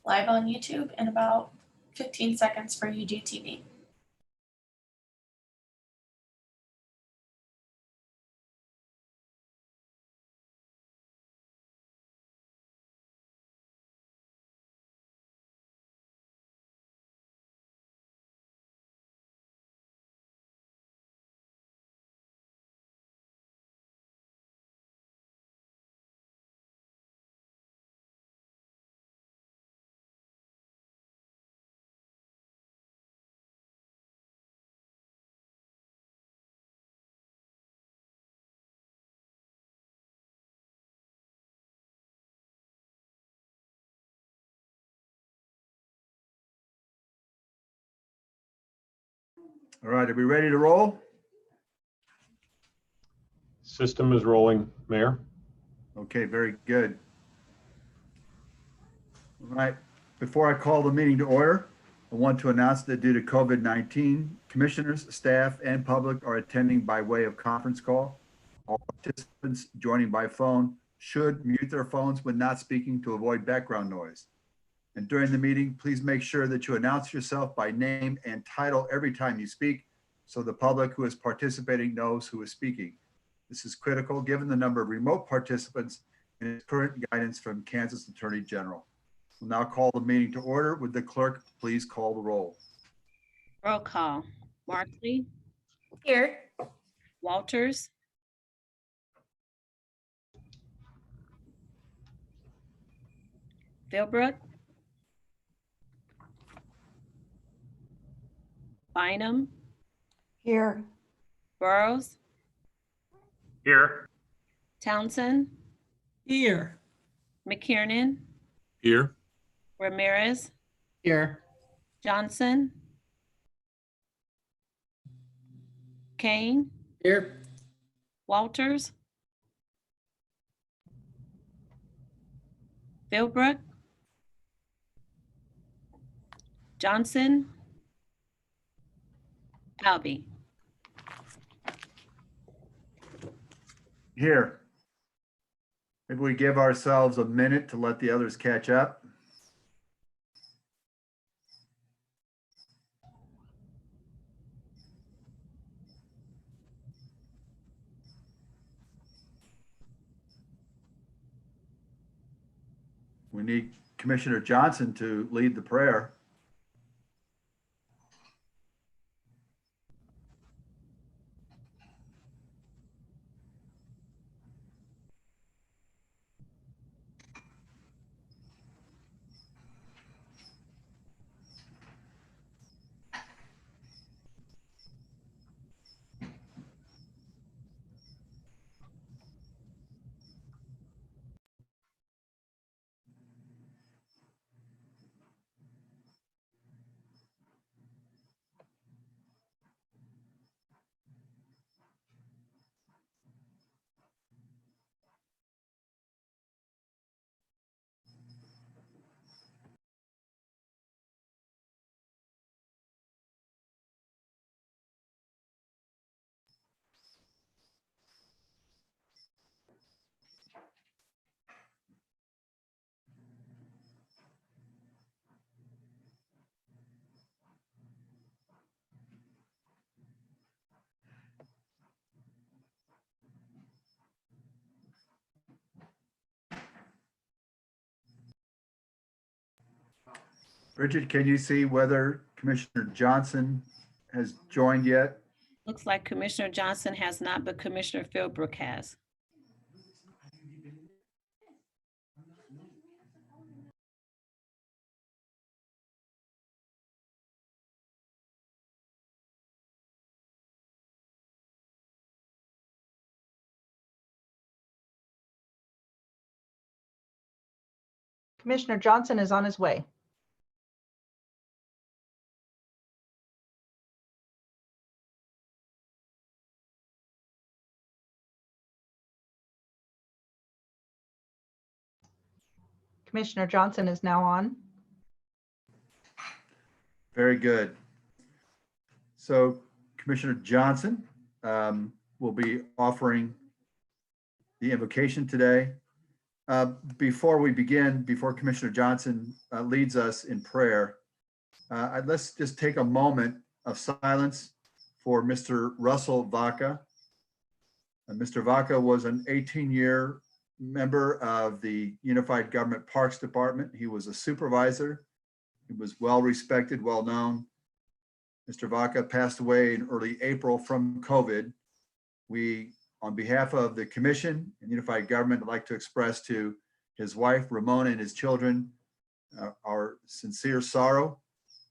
live on YouTube in about 15 seconds for UGTV. All right, are we ready to roll? System is rolling, Mayor. Okay, very good. All right, before I call the meeting to order, I want to announce that due to COVID-19, commissioners, staff, and public are attending by way of conference call. All participants joining by phone should mute their phones when not speaking to avoid background noise. And during the meeting, please make sure that you announce yourself by name and title every time you speak, so the public who is participating knows who is speaking. This is critical given the number of remote participants and current guidance from Kansas Attorney General. We'll now call the meeting to order. Would the clerk please call the roll? Roll call. Markley, Here. Walters, Philbrook, Bynum, Here. Burrows, Here. Townsend, Here. McKiernan, Here. Ramirez, Here. Johnson, Kane, Here. Walters, Philbrook, Johnson, Albee. Here. Maybe we give ourselves a minute to let the others catch up. We need Commissioner Johnson to lead the prayer. Bridget, can you see whether Commissioner Johnson has joined yet? Looks like Commissioner Johnson has not, but Commissioner Philbrook has. Commissioner Johnson is on his way. Commissioner Johnson is now on. Very good. So Commissioner Johnson will be offering the invocation today. Before we begin, before Commissioner Johnson leads us in prayer, let's just take a moment of silence for Mr. Russell Vaca. Mr. Vaca was an 18-year member of the Unified Government Parks Department. He was a supervisor. He was well-respected, well-known. Mr. Vaca passed away in early April from COVID. We, on behalf of the Commission and Unified Government, would like to express to his wife, Ramona, and his children, our sincere sorrow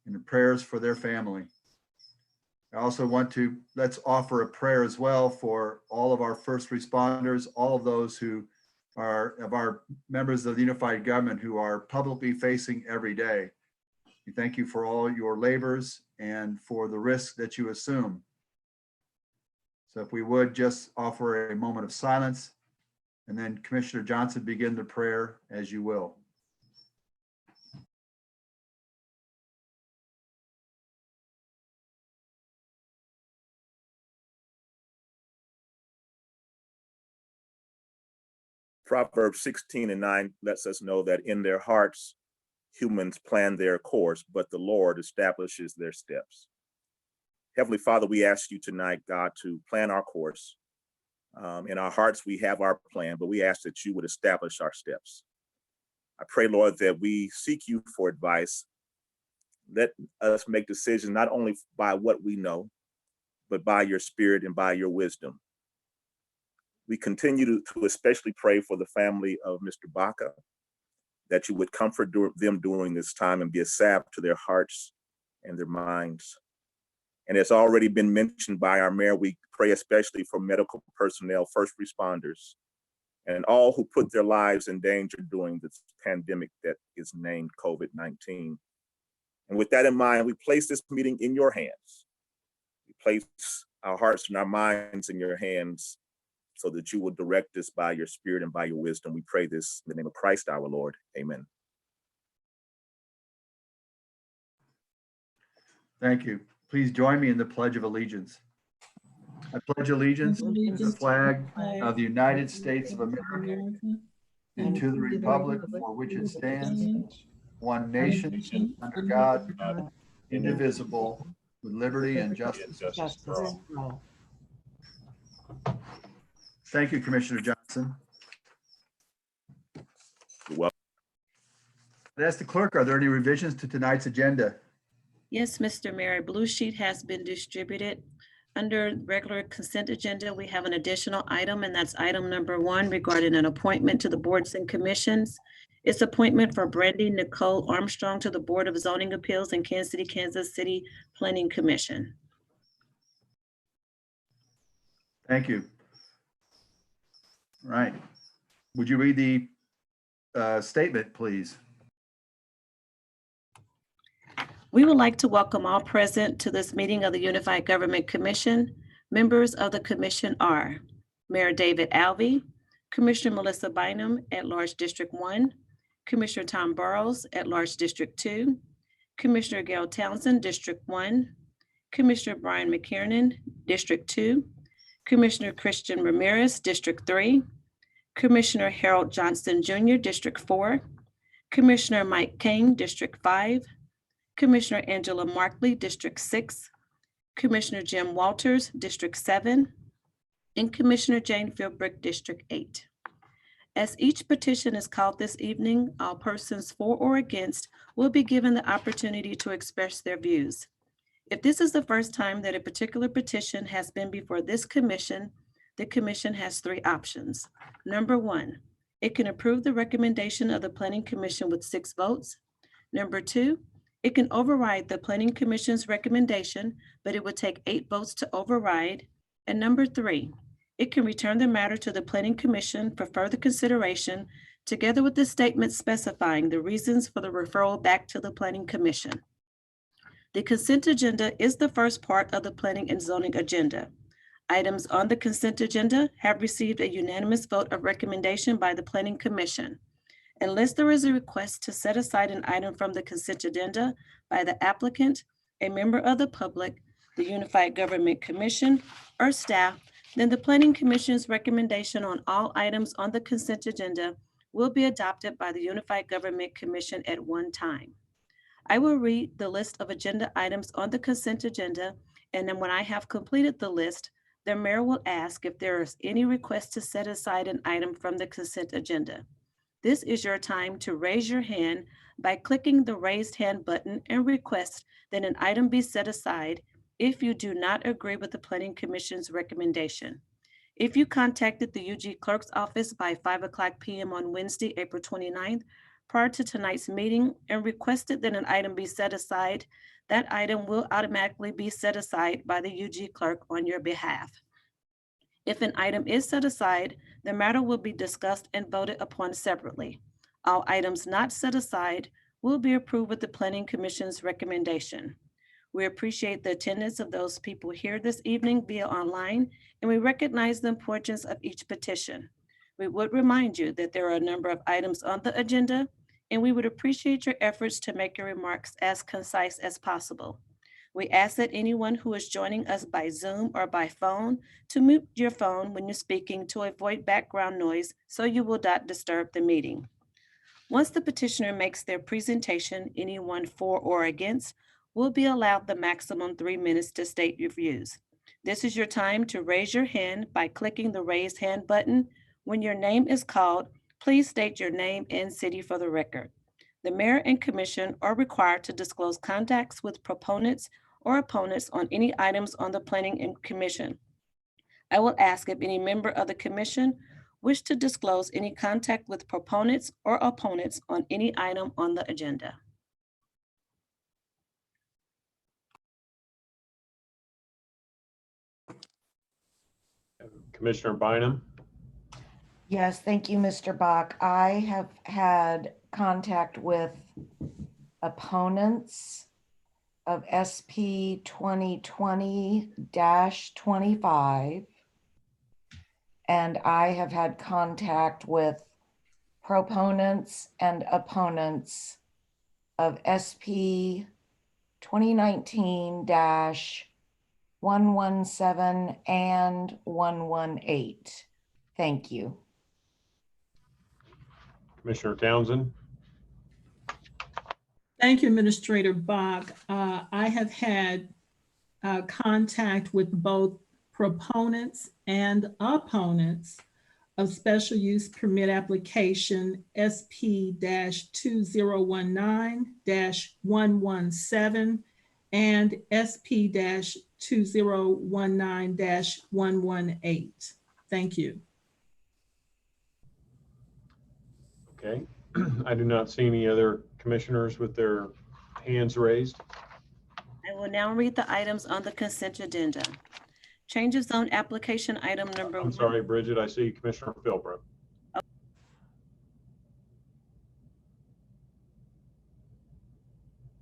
and prayers for their family. I also want to, let's offer a prayer as well for all of our first responders, all of those who are of our members of the Unified Government who are publicly facing every day. We thank you for all your labors and for the risks that you assume. So if we would just offer a moment of silence, and then Commissioner Johnson, begin the prayer as you will. Proverbs 16:9 lets us know that in their hearts, humans plan their course, but the Lord establishes their steps. Heavenly Father, we ask you tonight, God, to plan our course. In our hearts, we have our plan, but we ask that you would establish our steps. I pray, Lord, that we seek you for advice. Let us make decisions not only by what we know, but by your spirit and by your wisdom. We continue to especially pray for the family of Mr. Vaca, that you would comfort them during this time and be a salve to their hearts and their minds. And it's already been mentioned by our mayor, we pray especially for medical personnel, first responders, and all who put their lives in danger during this pandemic that is named COVID-19. And with that in mind, we place this meeting in your hands. We place our hearts and our minds in your hands so that you will direct us by your spirit and by your wisdom. We pray this in the name of Christ our Lord. Amen. Thank you. Please join me in the Pledge of Allegiance. I pledge allegiance to the flag of the United States of America and to the republic for which it stands, one nation under God, indivisible, with liberty and justice for all. Thank you, Commissioner Johnson. You're welcome. I'd ask the clerk, are there any revisions to tonight's agenda? Yes, Mr. Mayor, a blue sheet has been distributed. Under regular consent agenda, we have an additional item, and that's item number 1 regarding an appointment to the boards and commissions. It's appointment for Brandy Nicole Armstrong to the Board of Zoning Appeals and Kansas City Planning Commission. Thank you. All right. Would you read the statement, please? We would like to welcome all present to this meeting of the Unified Government Commission. Members of the commission are Mayor David Alvey, Commissioner Melissa Bynum at Large District 1, Commissioner Tom Burrows at Large District 2, Commissioner Gail Townsend, District 1, Commissioner Brian McKiernan, District 2, Commissioner Christian Ramirez, District 3, Commissioner Harold Johnston Jr., District 4, Commissioner Mike King, District 5, Commissioner Angela Markley, District 6, Commissioner Jim Walters, District 7, and Commissioner Jane Philbrick, District 8. As each petition is called this evening, all persons for or against will be given the opportunity to express their views. If this is the first time that a particular petition has been before this commission, the commission has 3 options. Number 1, it can approve the recommendation of the Planning Commission with 6 votes. Number 2, it can override the Planning Commission's recommendation, but it would take 8 votes to override. And number 3, it can return the matter to the Planning Commission for further consideration, together with the statement specifying the reasons for the referral back to the Planning Commission. The consent agenda is the first part of the Planning and Zoning agenda. Items on the consent agenda have received a unanimous vote of recommendation by the Planning Commission. Unless there is a request to set aside an item from the consent agenda by the applicant, a member of the public, the Unified Government Commission, or staff, then the Planning Commission's recommendation on all items on the consent agenda will be adopted by the Unified Government Commission at one time. I will read the list of agenda items on the consent agenda, and then when I have completed the list, the mayor will ask if there is any request to set aside an item from the consent agenda. This is your time to raise your hand by clicking the raised hand button and request that an item be set aside if you do not agree with the Planning Commission's recommendation. If you contacted the UG Clerk's Office by 5:00 p.m. on Wednesday, April 29th, prior to tonight's meeting and requested that an item be set aside, that item will automatically be set aside by the UG Clerk on your behalf. If an item is set aside, the matter will be discussed and voted upon separately. All items not set aside will be approved with the Planning Commission's recommendation. We appreciate the attendance of those people here this evening via online, and we recognize the importance of each petition. We would remind you that there are a number of items on the agenda, and we would appreciate your efforts to make your remarks as concise as possible. We ask that anyone who is joining us by Zoom or by phone to mute your phone when you're speaking to avoid background noise so you will not disturb the meeting. Once the petitioner makes their presentation, anyone for or against will be allowed the maximum 3 minutes to state your views. This is your time to raise your hand by clicking the raised hand button. When your name is called, please state your name and city for the record. The mayor and commission are required to disclose contacts with proponents or opponents on any items on the Planning Commission. I will ask if any member of the commission wish to disclose any contact with proponents or opponents on any item on the agenda. Commissioner Bynum? Yes, thank you, Mr. Bach. I have had contact with opponents of SP 2020-25. And I have had contact with proponents and opponents of SP 2019-117 and 118. Thank you. Commissioner Townsend? Thank you, Administrator Bach. I have had contact with both proponents and opponents of special use permit application SP-2019-117 and SP-2019-118. Thank you. Okay. I do not see any other commissioners with their hands raised. I will now read the items on the consent agenda. Change of zone application item number I'm one. sorry, Bridget, I see Commissioner Philbrook.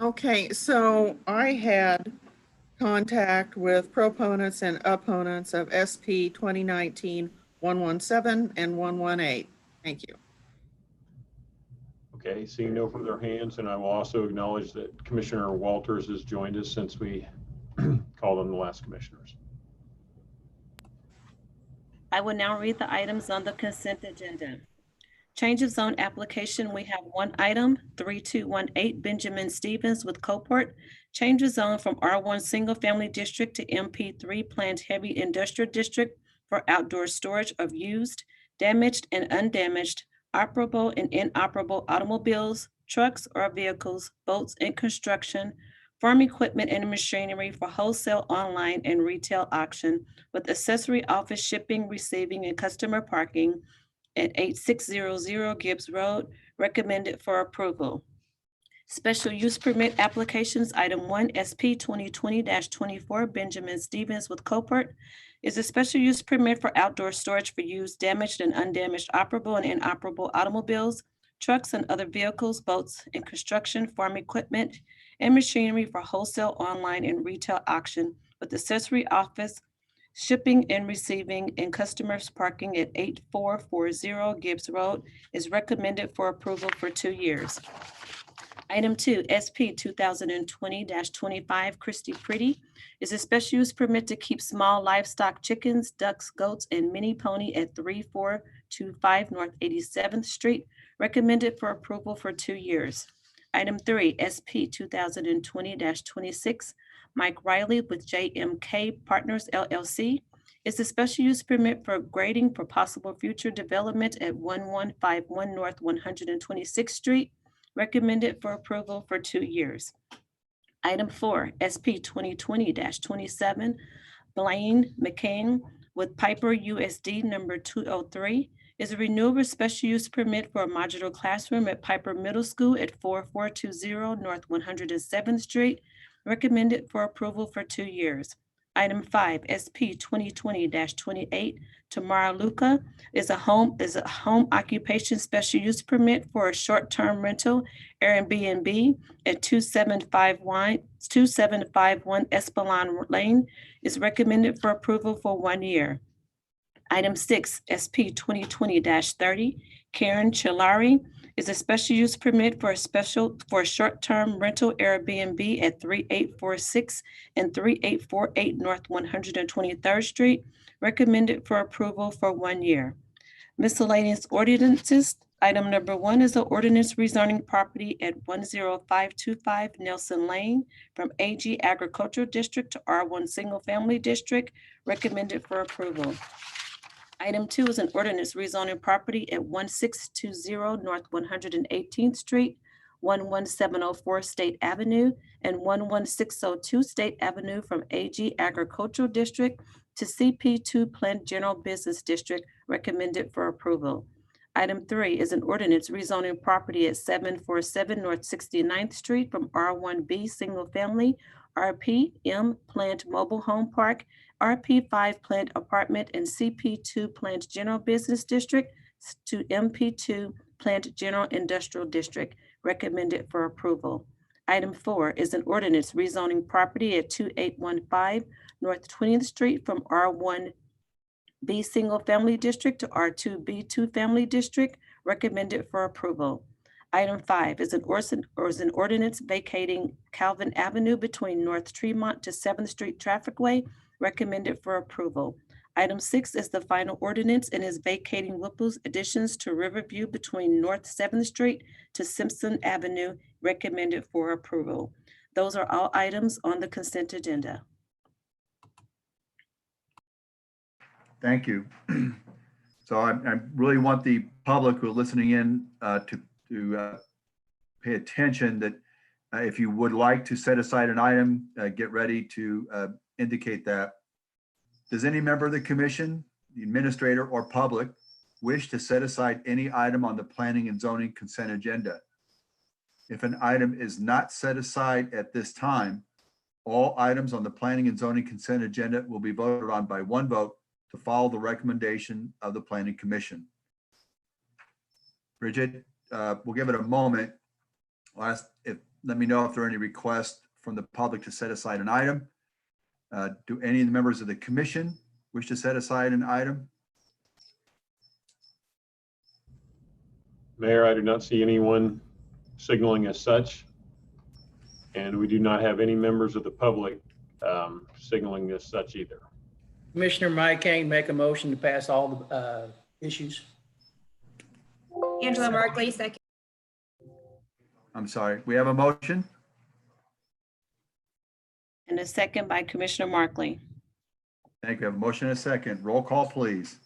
Okay, so I had contact with proponents and opponents of SP 2019-117 and 118. Thank you. Okay, seeing no further hands, and I will also acknowledge that Commissioner Walters has joined us since we called on the last commissioners. I will now read the items on the consent agenda. Change of zone application, we have one item, 3218 Benjamin Stevens with Coport. Change of zone from R1 Single Family District to MP3 Planned Heavy Industrial District for outdoor storage of used, damaged and undamaged, operable and inoperable automobiles, trucks or vehicles, boats and construction, farm equipment and machinery for wholesale, online and retail auction with accessory office shipping, receiving and customer parking at 8600 Gibbs Road, recommended for approval. Special use permit applications, item 1, SP 2020-24 Benjamin Stevens with Copart is a special use permit for outdoor storage for used, damaged and undamaged operable and inoperable automobiles, trucks and other vehicles, boats and construction, farm equipment and machinery for wholesale, online and retail auction with accessory office, shipping and receiving and customers parking at 8440 Gibbs Road is recommended for approval for 2 years. Item 2, SP 2020-25 Christy Pretty is a special use permit to keep small livestock chickens, ducks, goats, and mini pony at 2525 North 87th Street, recommended for approval for 2 years. Item 3, SP 2020-26, Mike Riley with JMK Partners LLC, is a special use permit for grading for possible future development at 1151 North 126th Street, recommended for approval for 2 years. Item 4, SP 2020-27, Blaine McCain with Piper USD number 203, is a renewable special use permit for a modular classroom at Piper Middle School at 4420 North 107th Street, recommended for approval for 2 years. Item 5, SP 2020-28, Tamara Luca is a home occupation special use permit for a short-term rental Airbnb at 2751 Espelon Lane, is recommended for approval for 1 year. Item 6, SP 2020-30, Karen Chilari is a special use permit for a short-term rental Airbnb at 3846 and 3848 North 123rd Street, recommended for approval for 1 year. Miscellaneous ordinances. Item number 1 is an ordinance rezoning property at 10525 Nelson Lane from AG Agricultural District to R1 Single Family District, recommended for approval. Item 2 is an ordinance rezoning property at 1620 North 118th Street, 11704 State Avenue, and 11602 State Avenue from AG Agricultural District to CP2 Planned General Business District, recommended for approval. Item 3 is an ordinance rezoning property at 747 North 69th Street from R1B Single Family, RP-M Planned Mobile Home Park, RP5 Planned Apartment, and CP2 Planned General Business District to MP2 Planned General Industrial District, recommended for approval. Item 4 is an ordinance rezoning property at 2815 North 20th Street from R1B Single Family District to R2B 2 District, recommended for approval. Item 5 is an ordinance vacating Calvin Avenue between North Tremont to 7th Street Trafficway, recommended for approval. Item 6 is the final ordinance and is vacating Whipple's additions to Riverview between North 7th Street to Simpson Avenue, recommended for approval. Those are all items on the consent agenda. Thank you. So I really want the public who are listening in to pay attention that if you would like to set aside an item, get ready to indicate that. Does any member of the commission, the administrator, or public wish to set aside any item on the planning and zoning consent agenda? If an item is not set aside at this time, all items on the planning and zoning consent agenda will be voted on by one vote to follow the recommendation of the planning commission. Bridget, we'll give it a moment. Let me know if there are any requests from the public to set aside an item. Do any of the members of the commission wish to set aside an item? Mayor, I do not see anyone signaling as such. And we do not have any members of the public signaling as such either. Commissioner Mike Kane, make a motion to pass all the issues. Angela Markley, second. I'm sorry, we have a motion? And a second by Commissioner Markley. Thank you. I have a motion and a second. Roll call, please.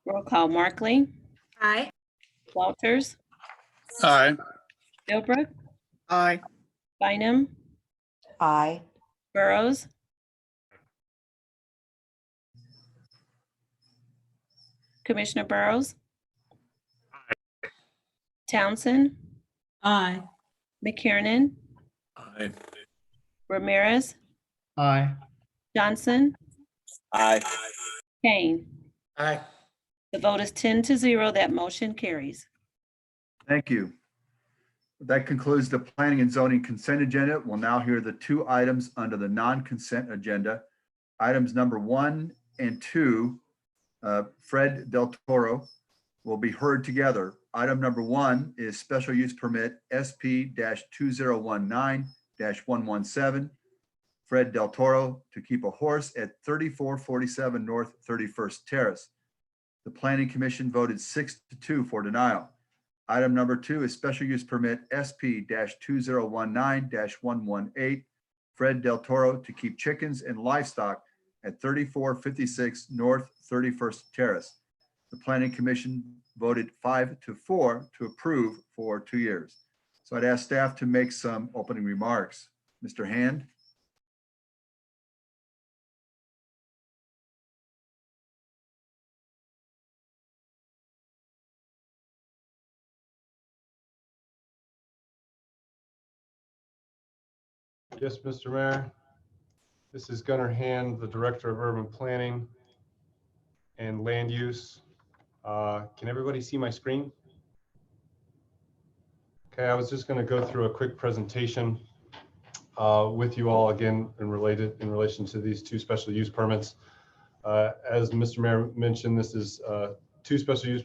Roll call, Markley, Aye. Walters, Aye. Philbrook, Aye. Bynum, Aye. Burrows, Commissioner Burrows, Townsend, Aye. McKiernan, Aye. Ramirez, Aye. Johnson, Aye. Kane. Aye. The vote is 10-0. That motion carries. Thank you. That concludes the planning and zoning consent agenda. We'll now hear the 2 items under the non-consent agenda. Items number 1 and 2, Fred Del Toro, will be heard together. Item number 1 is special use permit SP-2019-117, Fred Del Toro to keep a horse at 3447 North 31st Terrace. The Planning Commission voted 6-2 for denial. Item number 2 is special use permit SP-2019-118, Fred Del Toro to keep chickens and livestock at 3456 North 31st Terrace. The Planning Commission voted 5-4 to approve for 2 years. So I'd ask staff to make some opening remarks. Mr. Hand? Yes, Mr. Mayor. This is Gunnar Hand, the Director of Urban Planning and Land Use. Can everybody see my screen? Okay, I was just going to go through a quick presentation with you all again in relation to these 2 special use permits. As Mr. Mayor mentioned, this is 2 special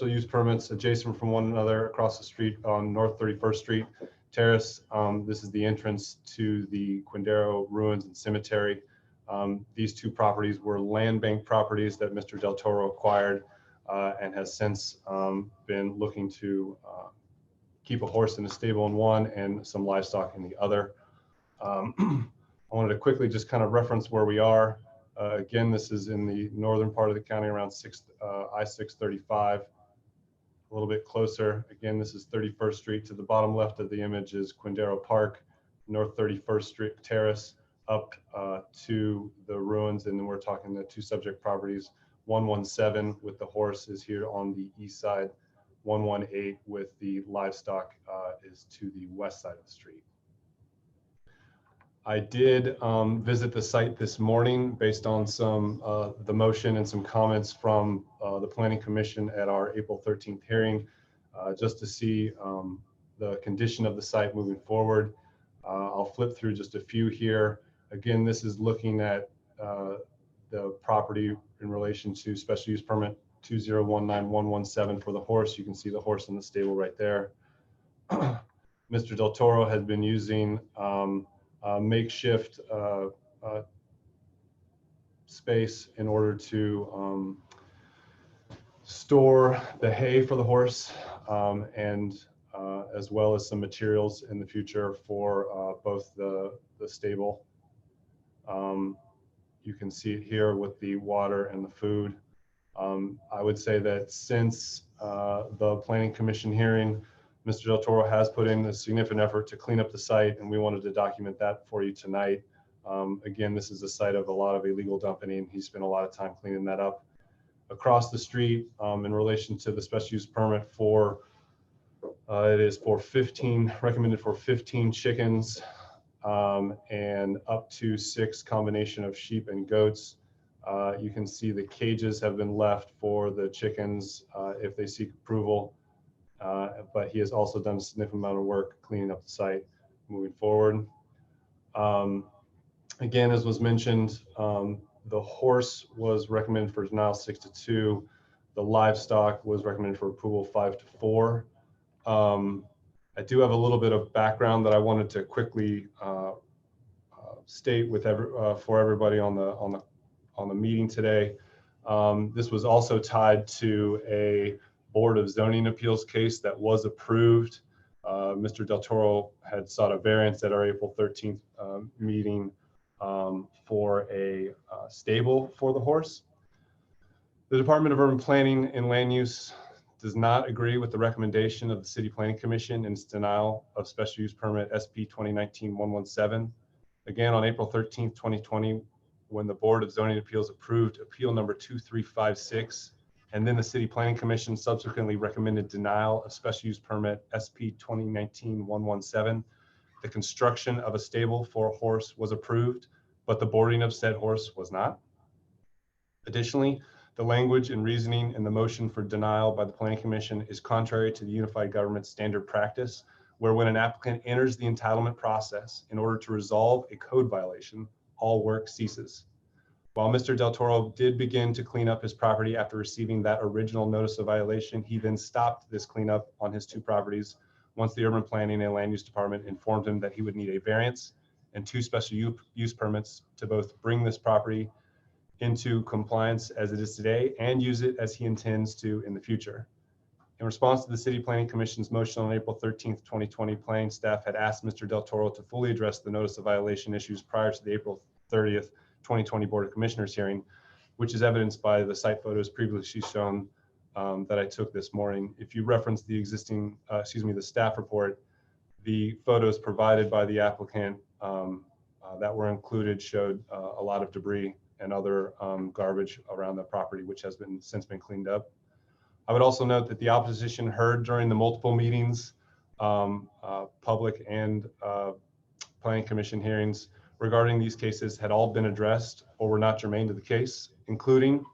use permits adjacent from one another across the street on North 31st Street Terrace. This is the entrance to the Quindaro Ruins and Cemetery. These 2 properties were land bank properties that Mr. Del Toro acquired and has since been looking to keep a horse in a stable in one and some livestock in the other. I wanted to quickly just kind of reference where we are. Again, this is in the northern part of the county around I-635. A little bit closer. Again, this is 31st Street. To the bottom left of the image is Quindaro Park, North 31st Street Terrace, up to the ruins. And then we're talking the 2 subject properties. 117 with the horse is here on the east side. 118 with the livestock is to the west side of the street. I did visit the site this morning based on some the motion and some comments from the Planning Commission at our April 13th hearing, just to see the condition of the site moving forward. I'll flip through just a few here. Again, this is looking at the property in relation to special use permit 2019117 for the horse. You can see the horse in the stable right there. Mr. Del Toro has been using makeshift space in order to store the hay for the horse and as well as some materials in the future for both the stable. You can see it here with the water and the food. I would say that since the Planning Commission hearing, Mr. Del Toro has put in a significant effort to clean up the site, and we wanted to document that for you tonight. Again, this is a site of a lot of illegal dumping, and he spent a lot of time cleaning that up. Across the street, in relation to the special use permit for, it is for 15, recommended for 15 chickens and up to 6 combination of sheep and goats. You can see the cages have been left for the chickens if they seek approval. But he has also done a significant amount of work cleaning up the site moving forward. Again, as was mentioned, the horse was recommended for denial 6-2. The livestock was recommended for approval 5-4. I do have a little bit of background that I wanted to quickly state with for everybody on the meeting today. This was also tied to a Board of Zoning Appeals case that was approved. Mr. Del Toro had sought a variance at our April 13th meeting for a stable for the horse. The Department of Urban Planning and Land Use does not agree with the recommendation of the City Planning Commission in its denial of special use permit SP 2019-117. Again, on April 13th, 2020, when the Board of Zoning Appeals approved appeal number 2356, and then the City Planning Commission subsequently recommended denial of special use permit SP 2019-117. The construction of a stable for a horse was approved, but the boarding of said horse was not. Additionally, the language and reasoning in the motion for denial by the Planning Commission is contrary to the Unified Government Standard Practice, where when an applicant enters the entitlement process in order to resolve a code violation, all work ceases. While Mr. Del Toro did begin to clean up his property after receiving that original notice of violation, he then stopped this cleanup on his 2 properties once the Urban Planning and Land Use Department informed him that he would need a variance and 2 special use permits to both bring this property into compliance as it is today and use it as he intends to in the future. In response to the City Planning Commission's motion on April 13th, 2020, planning staff had asked Mr. Del Toro to fully address the notice of violation issues prior to the April 30th, 2020 Board of Commissioners hearing, which is evidenced by the site photos previously shown that I took this morning. If you reference the existing, the staff report, the photos provided by the applicant that were included showed a lot of debris and other garbage around the property, which has since been cleaned up. I would also note that the opposition heard during the multiple meetings, public and planning commission hearings regarding these cases had all been addressed or were not germane to the case, including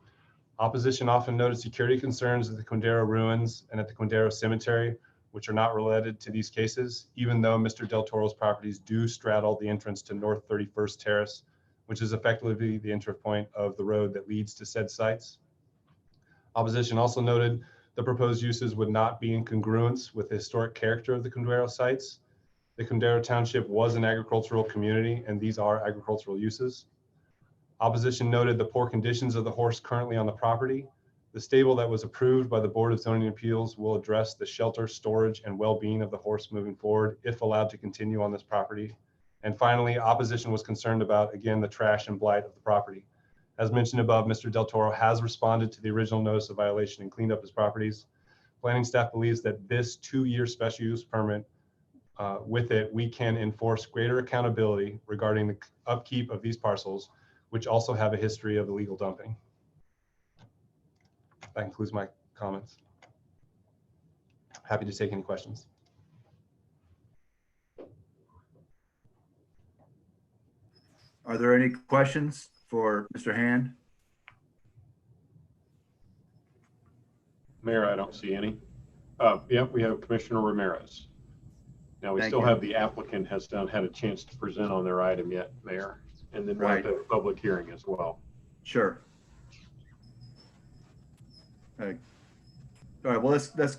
opposition often noted security concerns at the Quindaro ruins and at the Quindaro cemetery, which are not related to these cases, even though Mr. Del Toro's properties do straddle the entrance to North 31st Terrace, which is effectively the entry point of the road that leads to said sites. Opposition also noted the proposed uses would not be in congruence with the historic character of the Quindaro sites. The Quindaro Township was an agricultural community, and these are agricultural uses. Opposition noted the poor conditions of the horse currently on the property. The stable that was approved by the Board of Zoning Appeals will address the shelter, storage, and well-being of the horse moving forward if allowed to continue on this property. And finally, opposition was concerned about, again, the trash and blight of the property. As mentioned above, Mr. Del Toro has responded to the original notice of violation and cleaned up his properties. Planning staff believes that this 2-year special use permit, with it, we can enforce greater accountability regarding the upkeep of these parcels, which also have a history of illegal dumping. That concludes my comments. Happy to take any questions. Are there any questions for Mr. Hand? Mayor, I don't see any. Yeah, we have Commissioner Ramirez. Now, we Thank still you. have the applicant has not had a chance to present on their item yet, Mayor. And then we'll have Right. the public hearing as well. Sure. All right, well, let's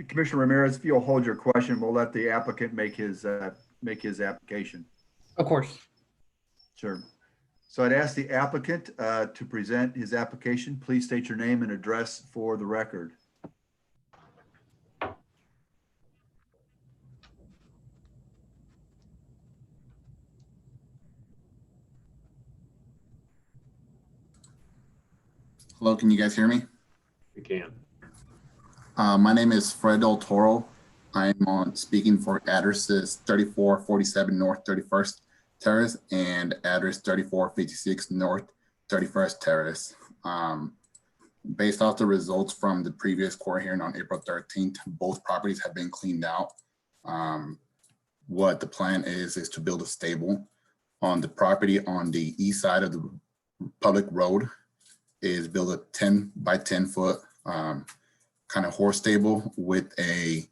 Commissioner Ramirez, if you'll hold your question, we'll let the applicant make his application. Of course. Sure. So I'd ask the applicant to present his application. Please state your name and address for the record. Hello, can you guys hear me? We can. My name is Fred Del Toro. I'm speaking for addresses 3447 North 31st Terrace and address 3456 North 31st Terrace. Based off the results from the previous court hearing on April 13th, both properties have been cleaned out. What the plan is to build a stable on the property on the east side of the public road. Is build a 10 by 10 foot kind of horse stable with a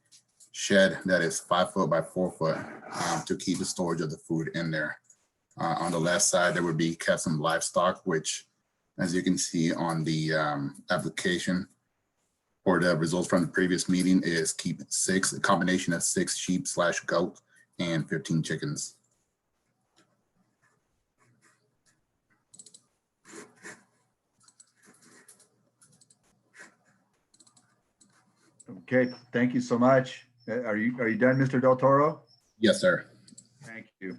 shed that is 5 foot by 4 foot to keep the storage of the food in there. On the left side, there would be kept some livestock, which, as you can see on the application or the results from the previous meeting, is keep a combination of 6 sheep/goat and 15 chickens. Okay, thank you so much. Are you done, Mr. Del Toro? Yes, sir. Thank you.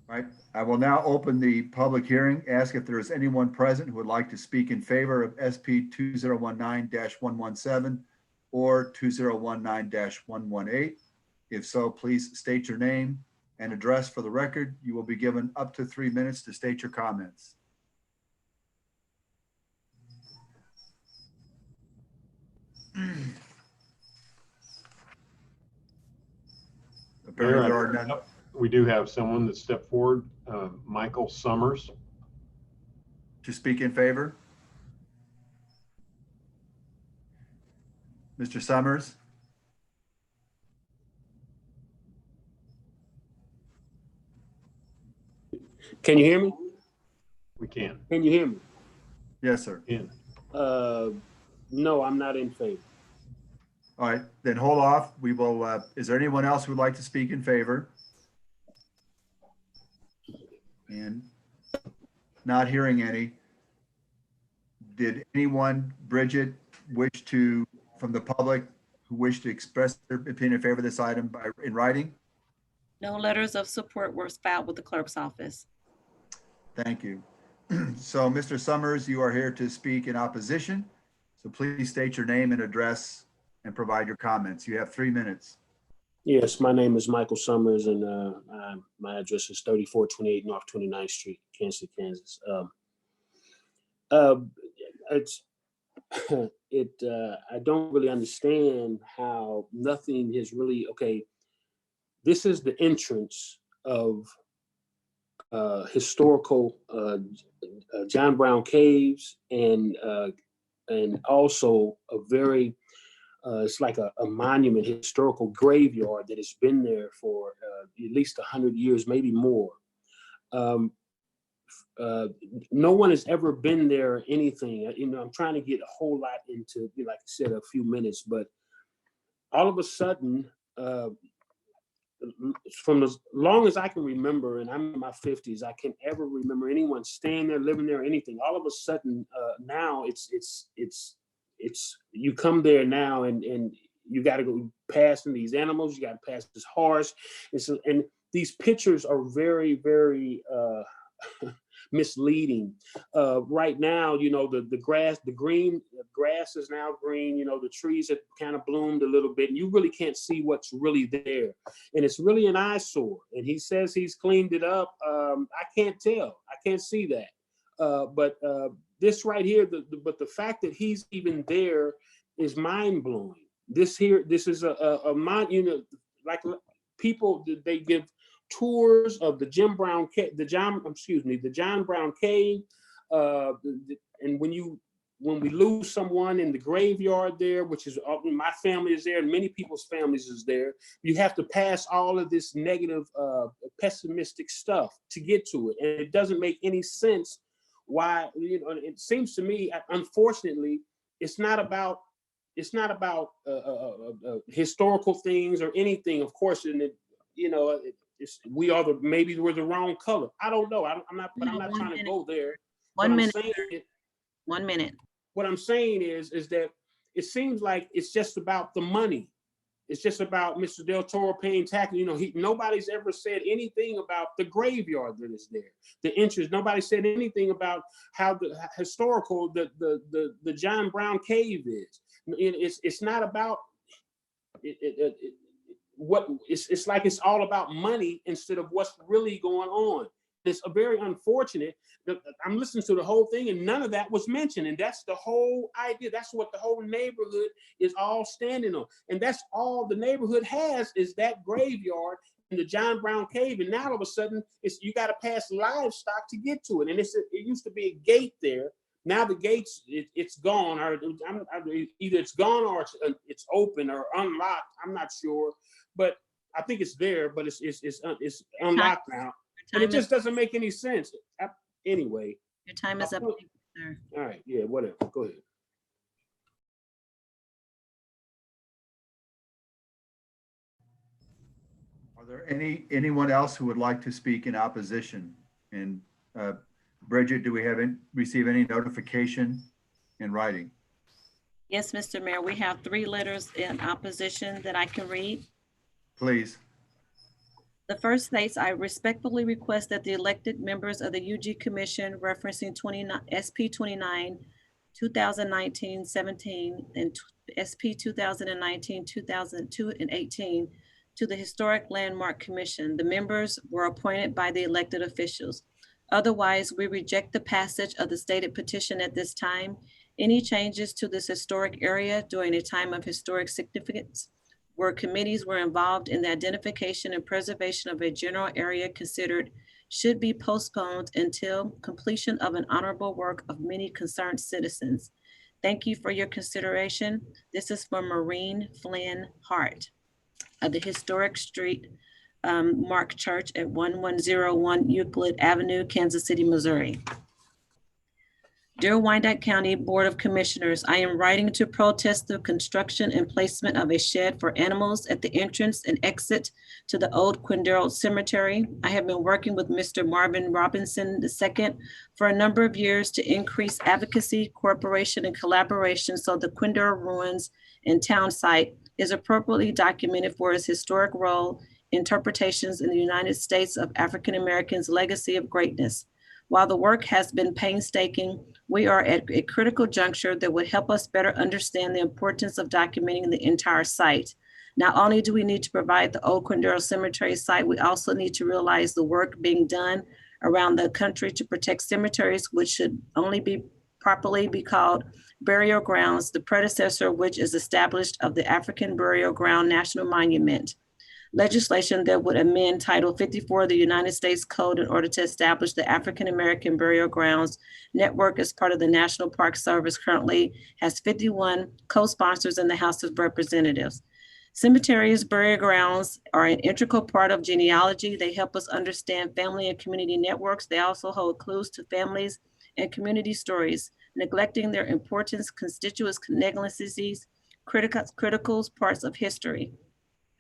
All right, I will now open the public hearing. Ask if there is anyone present who would like to speak in favor of SP 2019-117 or 2019-118. If so, please state your name and address for the record. You will be given up to 3 minutes to state your comments. Apparently there are none. We do have someone that stepped forward, Michael Summers. To speak in favor? Mr. Summers? Can you hear me? We can. Can you hear me? Yes, sir. In. No, I'm not in favor. All right, then hold off. We will, is there anyone else who would like to speak in favor? And not hearing any. Did anyone, Bridget, from the public, who wish to express their opinion in favor of this item in writing? No letters of support were filed with the clerk's office. Thank you. So, Mr. Summers, you are here to speak in opposition. So please state your name and address and provide your comments. You have 3 minutes. Yes, my name is Michael Summers, and my address is 3428 North 29th Street, Kansas City, Kansas. I don't really understand how nothing is really, okay, this is the entrance of historical John Brown Caves, and also a very, it's like a monument, historical graveyard that has been there for at least 100 years, maybe more. No one has ever been there or anything. You know, I'm trying to get a whole lot into, like I said, a few minutes, but all of a sudden, from as long as I can remember, and I'm in my 50s, I can't ever remember anyone staying there, living there, or anything. All of a sudden, now it's you come there now, and you got to go past these animals, you got to pass this horse, and these pictures are very, very misleading. Right now, you know, the grass is now green, you know, the trees have kind of bloomed a little bit, and you really can't see what's really there. And it's really an eyesore. And he says he's cleaned it up. I can't tell. I can't see that. But this right here, but the fact that he's even there is mind blowing. This is a mind, you know, like people, they give tours of the John Brown Cave, and when we lose someone in the graveyard there, which is my family is there, and many people's families is there, you have to pass all of this negative, pessimistic stuff to get to it, and it doesn't make any sense. Why, you know? It seems to me, unfortunately, it's not about historical things or anything. Of course, and you know. Maybe we're the wrong color. I don't know. I'm not trying to go there. 1 minute. 1 minute. What I'm saying is that it seems like it's just about the money. It's just about Mr. Del Toro paying taxes. You know, nobody's ever said anything about the graveyard that is there, the interest. Nobody said anything about how the historical the John Brown Cave is. It's not about it's like it's all about money instead of what's really going on. It's a very unfortunate that I'm listening to the whole thing and none of that was mentioned. And that's the whole idea. That's what the whole neighborhood is all standing on. And that's all the neighborhood has, is that graveyard in the John Brown Cave. And now all of a sudden you got to pass livestock to get to it. And it used to be a gate there. Now the gates, it's gone, or either it's gone or it's open or unlocked. I'm not sure, but I think it's there, but it's unlocked now, and it just doesn't make any sense. Anyway, your time is up, sir. All right, yeah, whatever. Go ahead. Are there anyone else who would like to speak in opposition? And Bridget, do we receive any notification in writing? Yes, Mr. Mayor, we have 3 letters in opposition that I can read. Please. The first states, I respectfully request that the elected members of the UG Commission referencing SP 29, 2019-17 and SP 2019-2002 and 18 to the Historic Landmark Commission. The members were appointed by the elected officials. Otherwise, we reject the passage of the stated petition at this time. Any changes to this historic area during a time of historic significance where committees were involved in the identification and preservation of a general area considered should be postponed until completion of an honorable work of many concerned citizens. Thank you for your consideration. This is from Maureen Flynn Hart of the Historic Street Mark Church at 1101 Euclid Avenue, Kansas City, Missouri. Dear Wyandotte County Board of Commissioners, I am writing to protest the construction and placement of a shed for animals at the entrance and exit to the old Quindaro Cemetery. I have been working with Mr. Marvin Robinson II for a number of years to increase advocacy, cooperation, and collaboration so the Quindaro ruins and town site is appropriately documented for its historic role, interpretations in the United States of African Americans' legacy of greatness. While the work has been painstaking, we are at a critical juncture that would help us better understand the importance of documenting the entire site. Not only do we need to provide the old Quindaro Cemetery site, we also need to realize the work being done around the country to protect cemeteries, which should only be properly be called burial grounds, the predecessor which is established of the African Burial Ground National Monument. Legislation that would amend Title 54 of the United States Code in order to establish the African American Burial Grounds Network as part of the National Park Service currently has 51 co-sponsors in the House of Representatives. Cemeteries, burial grounds are an integral part of genealogy. They help us understand family and community networks. They also hold clues to families and community stories. Neglecting their importance constitutes negligencies, critical parts of history.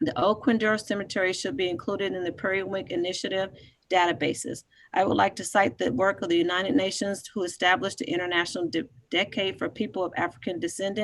The Old Quindaro Cemetery should be included in the Periwinkle Initiative databases. I would like to cite the work of the United Nations, who established the International Decade for People of African Descent,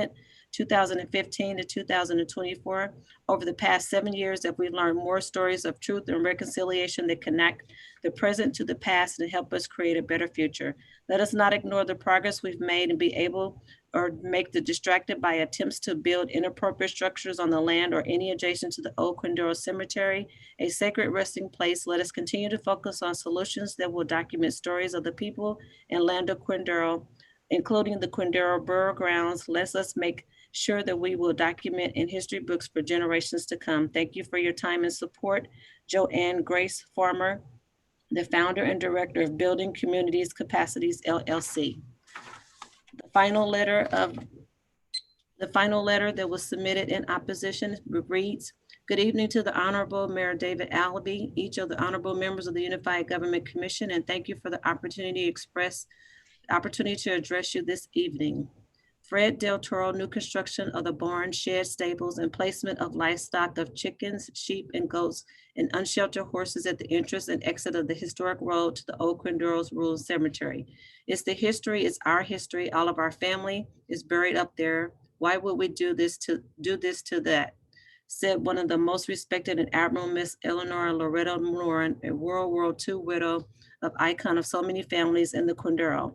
2015 to 2024. Over the past 7 years, that we've learned more stories of truth and reconciliation that connect the present to the past and help us create a better future. Let us not ignore the progress we've made and be able or make the distracted by attempts to build inappropriate structures on the land or any adjacent to the Old Quindaro Cemetery, a sacred resting place. Let us continue to focus on solutions that will document stories of the people and land of Quindaro, including the Quindaro burial grounds. Let us make sure that we will document in history books for generations to come. Thank you for your time and support. Joanne Grace Farmer, the founder and director of Building Communities Capacities, LLC. The final letter that was submitted in opposition reads, good evening to the Honorable Mayor David Alvey, each of the honorable members of the Unified Government Commission, and thank you for the opportunity to address you this evening. Fred Del Toro, new construction of the barn, shed, stables, and placement of livestock of chickens, sheep, and goats, and unsheltered horses at the entrance and exit of the historic road to the Old Quindaro Rural Cemetery. It's the history, it's our history. All of our family is buried up there. Why would we do this to that? Said one of the most respected and admirable Miss Eleanor Loretto Moran, a World War II widow of icon of so many families in the Quindaro.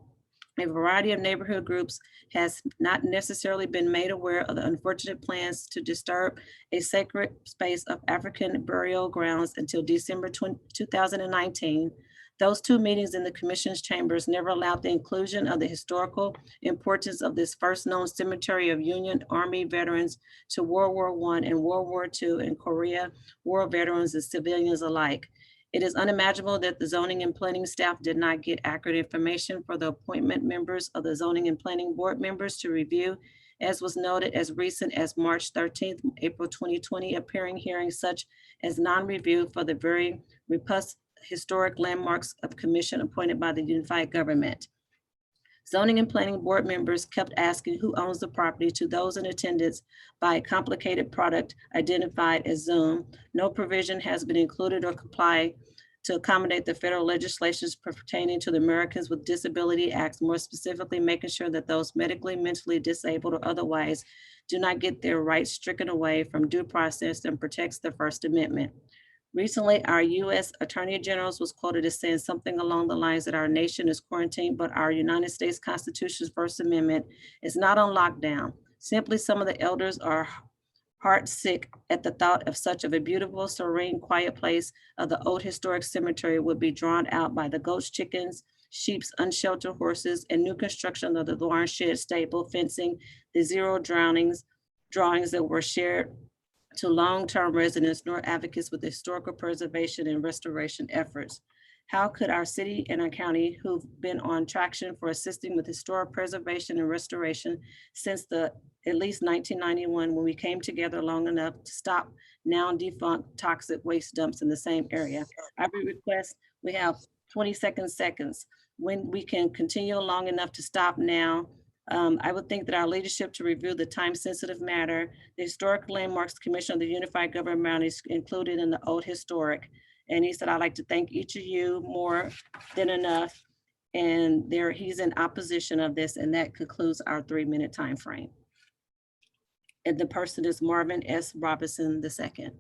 A variety of neighborhood groups has not necessarily been made aware of the unfortunate plans to disturb a sacred space of African burial grounds until December 2019. Those two meetings in the commission's chambers never allowed the inclusion of the historical importance of this first known cemetery of Union Army veterans to World War I and World War II and Korea War veterans and civilians alike. It is unimaginable that the zoning and planning staff did not get accurate information for the appointment members of the zoning and planning board members to review, as was noted as recent as March 13th, April 2020, appearing hearings such as non-review for the very robust historic landmarks of commission appointed by the unified government. Zoning and planning board members kept asking who owns the property to those in attendance by a complicated product identified as Zoom. No provision has been included or complied to accommodate the federal legislations pertaining to the Americans with Disability Acts, more specifically making sure that those medically, mentally disabled or otherwise do not get their rights stricken away from due process and protects the First Amendment. Recently, our U.S. Attorney General was quoted as saying something along the lines that our nation is quarantined, but our United States Constitution's First Amendment is not on lockdown. Simply, some of the elders are heartsick at the thought of such a beautiful, serene, quiet place of the old historic cemetery would be drawn out by the goats, chickens, sheep's, unsheltered horses, and new construction of the barn, shed, stable, fencing, the zero drawings that were shared to long-term residents nor advocates with historical preservation and restoration efforts. How could our city and our county, who've been on traction for assisting with historic preservation and restoration since at least 1991, when we came together long enough to stop now defunct toxic waste dumps in the same area? I would request we have 20 seconds. when we can continue long enough to stop now. I would think that our leadership to review the time-sensitive matter, the Historic Landmarks Commission of the Unified Government is included in the Old Historic. And he said, I'd like to thank each of you more than enough. And he's in opposition of this, and that concludes our 3-minute time frame. And the person is Marvin S. Robinson II.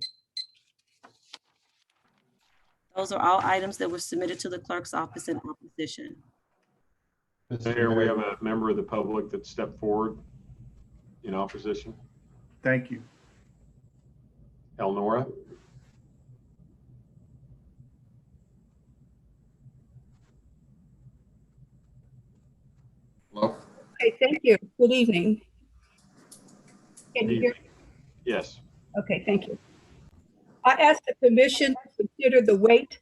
Those are all items that were submitted to the clerk's office in opposition. Mayor, we have a member of the public that stepped forward in opposition. Thank you. Elnora? Hello? Okay, thank you. Good evening. Can you hear? Yes. Okay, thank you. I ask the commission to consider the weight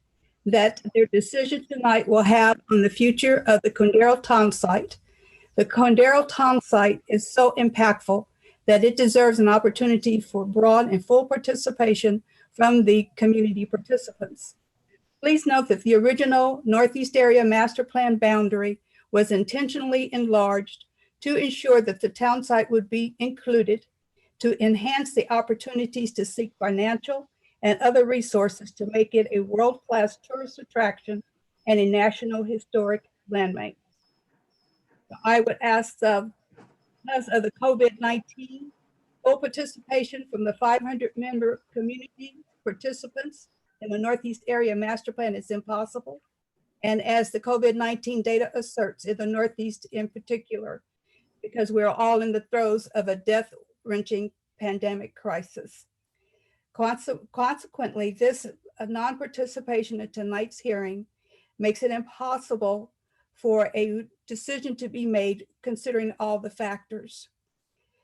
that their decision tonight will have on the future of the Condero Town site. The Condero Town site is so impactful that it deserves an opportunity for broad and full participation from the community participants. Please note that the original Northeast Area Master Plan boundary was intentionally enlarged to ensure that the town site would be included to enhance the opportunities to seek financial and other resources to make it a world-class tourist attraction and a national historic landmark. I would ask, because of the COVID-19, full participation from the 500-member community participants in the Northeast Area Master Plan is impossible. And as the COVID-19 data asserts, in the Northeast in particular, because we're all in the throes of a death-wrenching pandemic crisis. Consequently, this non-participation in tonight's hearing makes it impossible for a decision to be made considering all the factors.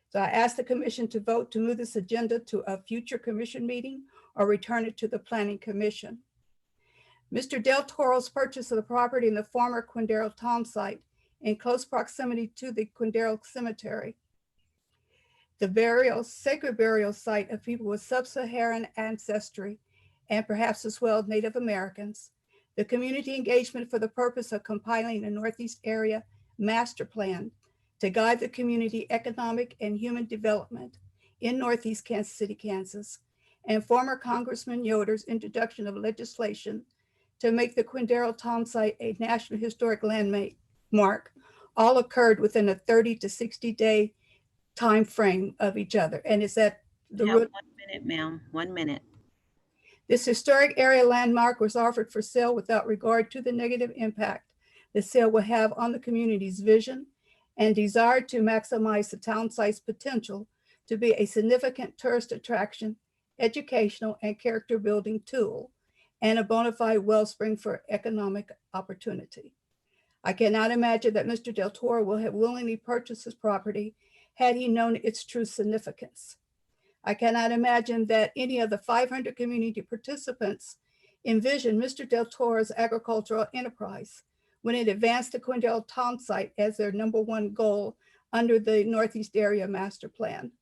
So I ask the commission to vote to move this agenda to a future commission meeting or return it to the Planning Commission. Mr. Del Toro's purchase of the property in the former Quindaro Town site in close proximity to the Quindaro Cemetery, the sacred burial site of people with sub-Saharan ancestry, and perhaps as well Native Americans, the community engagement for the purpose of compiling a Northeast Area Master Plan to guide the community economic and human development in Northeast Kansas City, Kansas, and former Congressman Yoder's introduction of legislation to make the Quindaro Town site a National Historic Landmark, all occurred within a 30 to 60 day time frame of each other. And is that the root? 1 minute, ma'am, 1 minute. This historic area landmark was offered for sale without regard to the negative impact the sale will have on the community's vision and desire to maximize the town site's potential to be a significant tourist attraction, educational and character building tool, and a bona fide wellspring for economic opportunity. I cannot imagine that Mr. Del Toro will have willingly purchased this property had he known its true significance. I cannot imagine that any of the 500 community participants envisioned Mr. Del Toro's agricultural enterprise when it advanced the Quindaro Town site as their #1 goal under the Northeast Area Master Plan.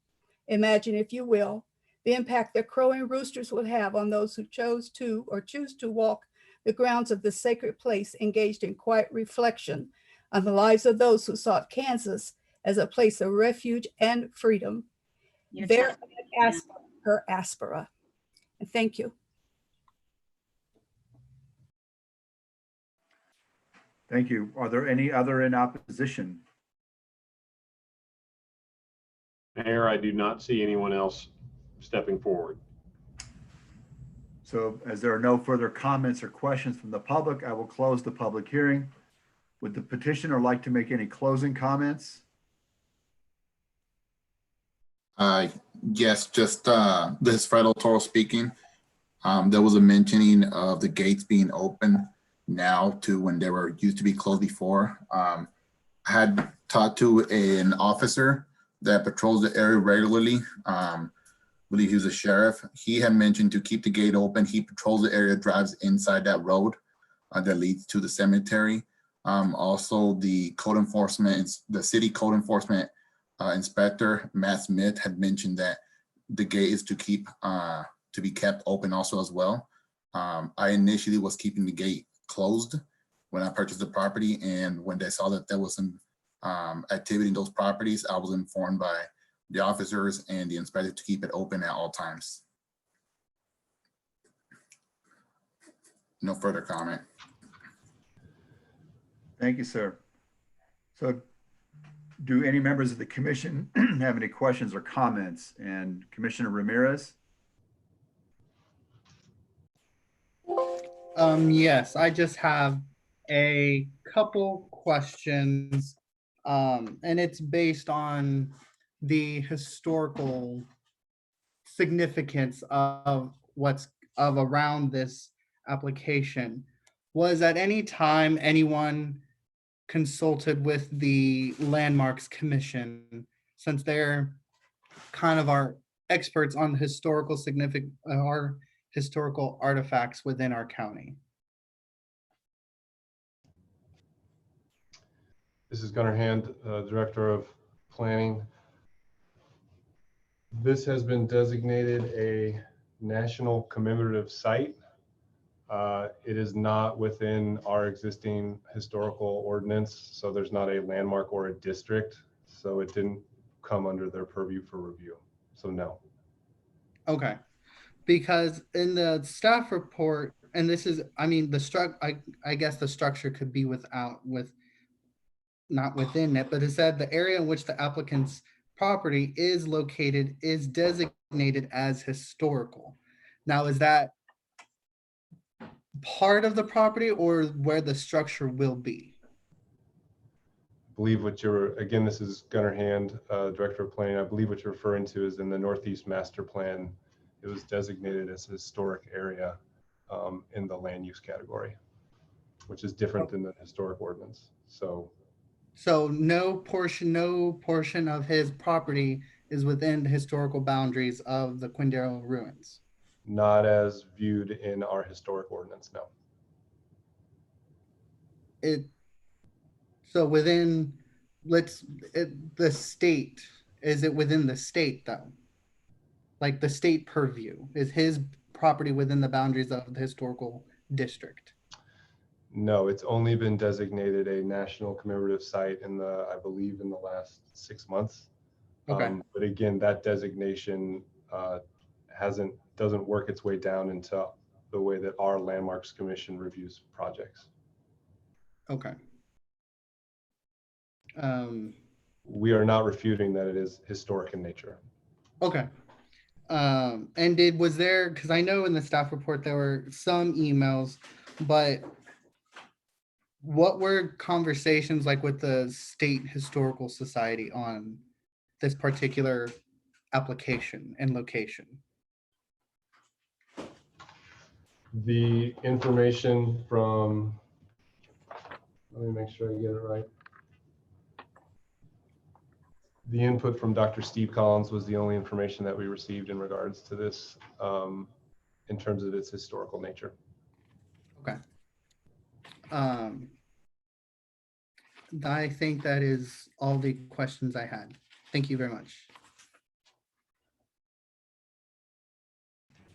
Imagine, if you will, the impact that crowing roosters would have on those who chose to or choose to walk the grounds of the sacred place, engaged in quiet reflection on the lives of those who sought Kansas as a place of refuge and freedom. There her aspera. And thank you. Thank you. Are there any other in opposition? Mayor, I do not see anyone else stepping forward. So as there are no further comments or questions from the public, I will close the public hearing. Would the petitioner like to make any closing comments? Yes, just this is Fred Toro speaking. There was a mentioning of the gates being open now to when they were used to be closed before. I had talked to an officer that patrols the area regularly. I believe he was a sheriff. He had mentioned to keep the gate open. He patrols the area, drives inside that road that leads to the cemetery. Also, the code enforcement, the city code enforcement inspector, Matt Smith, had mentioned that the gate is to be kept open also as well. I initially was keeping the gate closed when I purchased the property. And when they saw that there was some activity in those properties, I was informed by the officers and the inspector to keep it open at all times. No further comment. Thank you, sir. So do any members of the commission have any questions or comments? And Commissioner Ramirez? Yes, I just have a couple questions. And it's based on the historical significance of around this application. Was at any time anyone consulted with the Landmarks Commission, since they're kind of our experts on historical our historical artifacts within our county? This is Gunnar Hand, Director of Planning. This has been designated a national commemorative site. It is not within our existing historical ordinance, so there's not a landmark or a district, so it didn't come under their purview for review. So no. Okay, because in the staff report, and this is, I mean, I guess the structure could be not within it, but it said the area in which the applicant's property is located is designated as historical. Now, is that part of the property or where the structure will be? I believe again, this is Gunnar Hand, Director of Planning. I believe what you're referring to is in the Northeast Master Plan. It was designated as a historic area in the land use category, which is different than the historic ordinance. So no portion of his property is within the historical boundaries of the Quindaro ruins? Not as viewed in our historic ordinance, no. So within, the state, is it within the state though? Like the state purview, is his property within the boundaries of the historical district? No, it's only been designated a national commemorative site I believe in the last 6 months. Okay. But again, that designation doesn't work its way down into the way that our Landmarks Commission reviews projects. Okay. We are not refuting that it is historic in nature. Okay. And was there, because I know in the staff report there were some emails, but what were conversations like with the State Historical Society on this particular application and location? The information from, let me make sure I get it right. The input from Dr. Steve Collins was the only information that we received in regards to this in terms of its historical nature. Okay. I think that is all the questions I had. Thank you very much.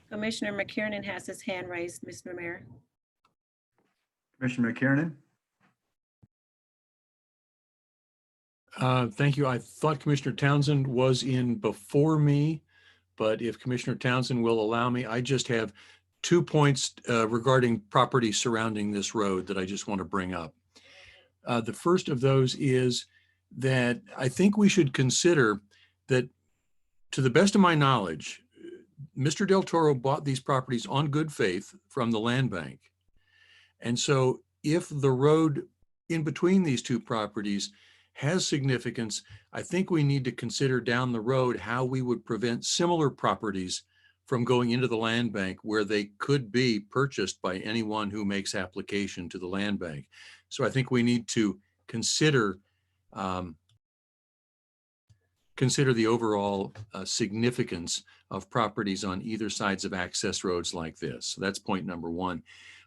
Commissioner McKiernan has his hand raised, Mr. Mayor. Commissioner McKiernan? Thank you. I thought Commissioner Townsend was in before me, but if Commissioner Townsend will allow me, I just have 2 points regarding property surrounding this road that I just want to bring up. The first of those is that I think we should consider that, to the best of my knowledge, Mr. Del Toro bought these properties on good faith from the land bank. And so if the road in between these two properties has significance, I think we need to consider down the road how we would prevent similar properties from going into the land bank where they could be purchased by anyone who makes application to the land bank. So I think we need to consider the overall significance of properties on either sides of access roads like this. So that's point number one.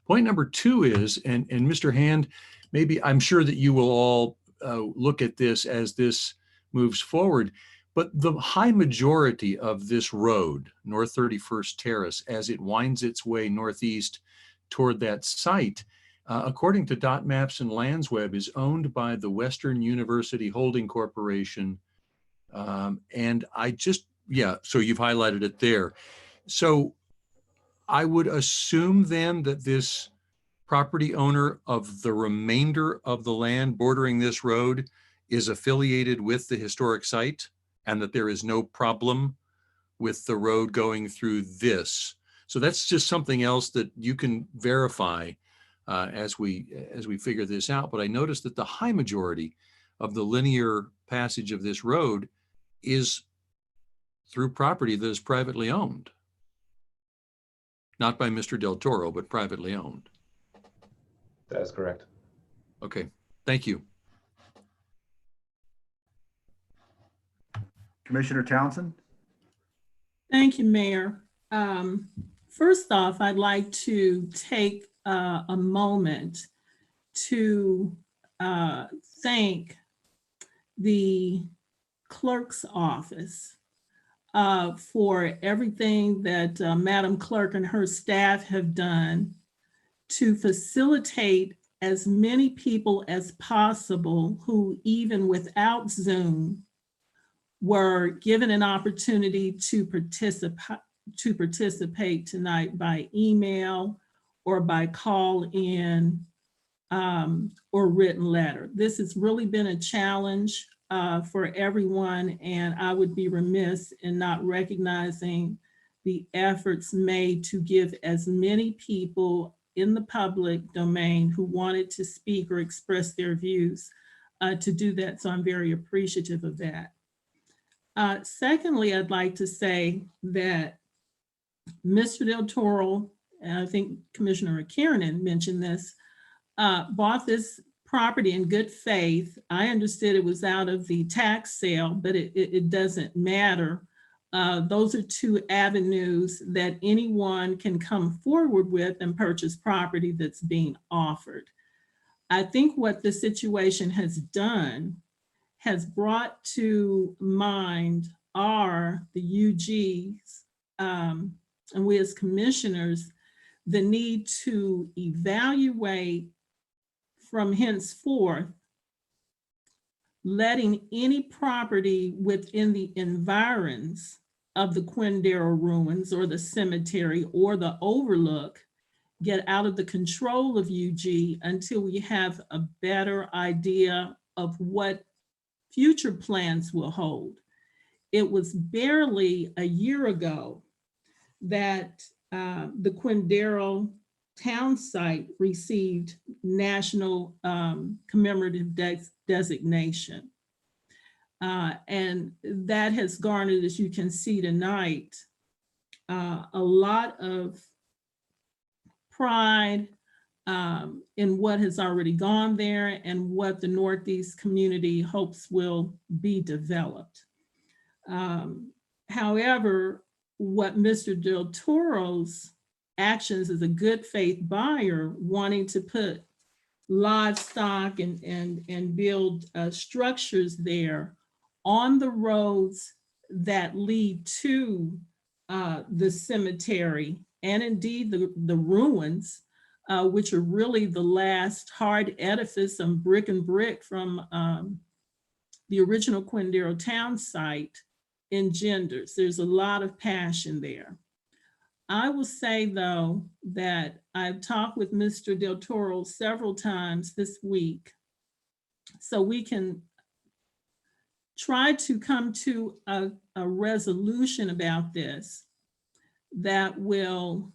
Point number two is, and Mr. Hand, maybe I'm sure that you will all look at this as this moves forward, but the high majority of this road, North 31st Terrace, as it winds its way northeast toward that site, according to Dot Maps and Landsweb, is owned by the Western University Holding Corporation. And I just, yeah, so you've highlighted it there. So I would assume then that this property owner of the remainder of the land bordering this road is affiliated with the historic site, and that there is no problem with the road going through this. So that's just something else that you can verify as we figure this out. But I noticed that the high majority of the linear passage of this road is through property that is privately owned. Not by Mr. Del Toro, but privately owned. That is correct. Okay, thank you. Commissioner Townsend? Thank you, Mayor. First off, I'd like to take a moment to thank the clerk's office for everything that Madam Clerk and her staff have done to facilitate as many people as possible who, even without Zoom, were given an opportunity to participate tonight by email or by call in or written letter. This has really been a challenge for everyone, and I would be remiss in not recognizing the efforts made to give as many people in the public domain who wanted to speak or express their views to do that. So I'm very appreciative of that. Secondly, I'd like to say that Mr. Del Toro, and I think Commissioner Kiernan mentioned this, bought this property in good faith. I understood it was out of the tax sale, but it doesn't matter. Those are two avenues that anyone can come forward with and purchase property that's being offered. I think what the situation has done has brought to mind the UGs, and we as commissioners, the need to evaluate from henceforth letting any property within the environs of the Quindaro ruins or the cemetery or the overlook get out of the control of UG until we have a better idea of what future plans will hold. It was barely a year ago that the Quindaro town site received national commemorative designation. And that has garnered, as you can see tonight, a lot of pride in what has already gone there and what the Northeast community hopes will be developed. However, what Mr. Del Toro's actions as a good faith buyer wanting to put livestock and build structures there on the roads that lead to the cemetery and indeed the ruins, which are really the last hard edifice on brick and brick from the original Quindaro town site engenders. There's a lot of passion there. I will say though that I've talked with Mr. Del Toro several times this week, so we can try to come to a resolution about this that will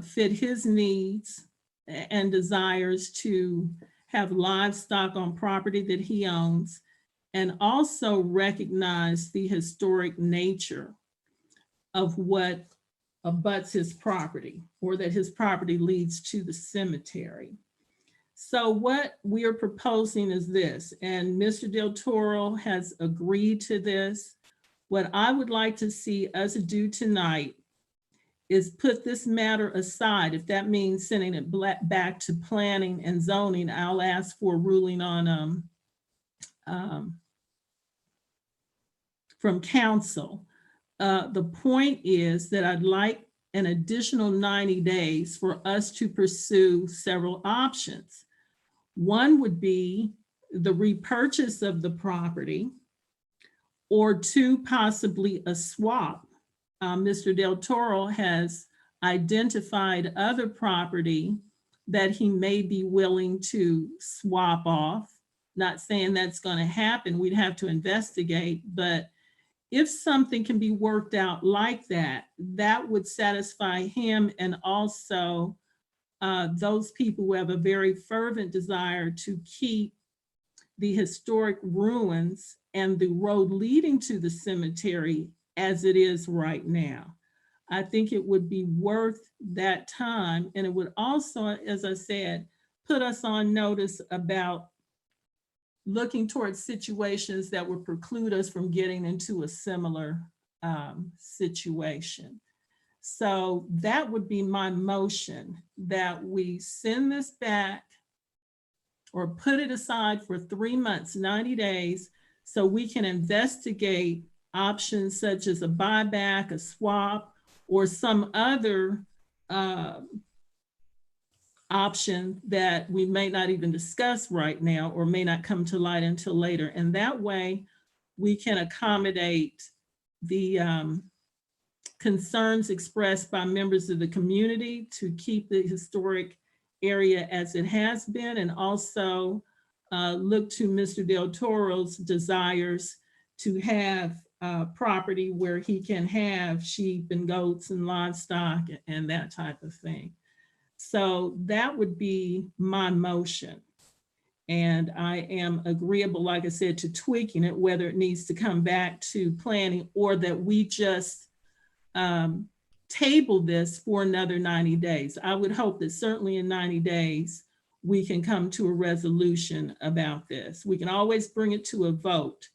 fit his needs and desires to have livestock on property that he owns, and also recognize the historic nature of what abuts his property, or that his property leads to the cemetery. So what we are proposing is this, and Mr. Del Toro has agreed to this. What I would like to see us do tonight is put this matter aside. If that means sending it back to planning and zoning, I'll ask for a ruling on from council. The point is that I'd like an additional 90 days for us to pursue several options. One would be the repurchase of the property, or two, possibly a swap. Mr. Del Toro has identified other property that he may be willing to swap off. Not saying that's going to happen, we'd have to investigate, but if something can be worked out like that, that would satisfy him and also those people who have a very fervent desire to keep the historic ruins and the road leading to the cemetery as it is right now. I think it would be worth that time, and it would also, as I said, put us on notice about looking towards situations that would preclude us from getting into a similar situation. So that would be my motion, that we send this back or put it aside for 3 months, 90 days, so we can investigate options such as a buyback, a swap, or some other option that we may not even discuss right now or may not come to light until later. And that way we can accommodate the concerns expressed by members of the community to keep the historic area as it has been, and also look to Mr. Del Toro's desires to have property where he can have sheep and goats and livestock and that type of thing. So that would be my motion. And I am agreeable, like I said, to tweaking it, whether it needs to come back to planning or that we just table this for another 90 days. I would hope that certainly in 90 days, we can come to a resolution about this. We can always bring it to a vote,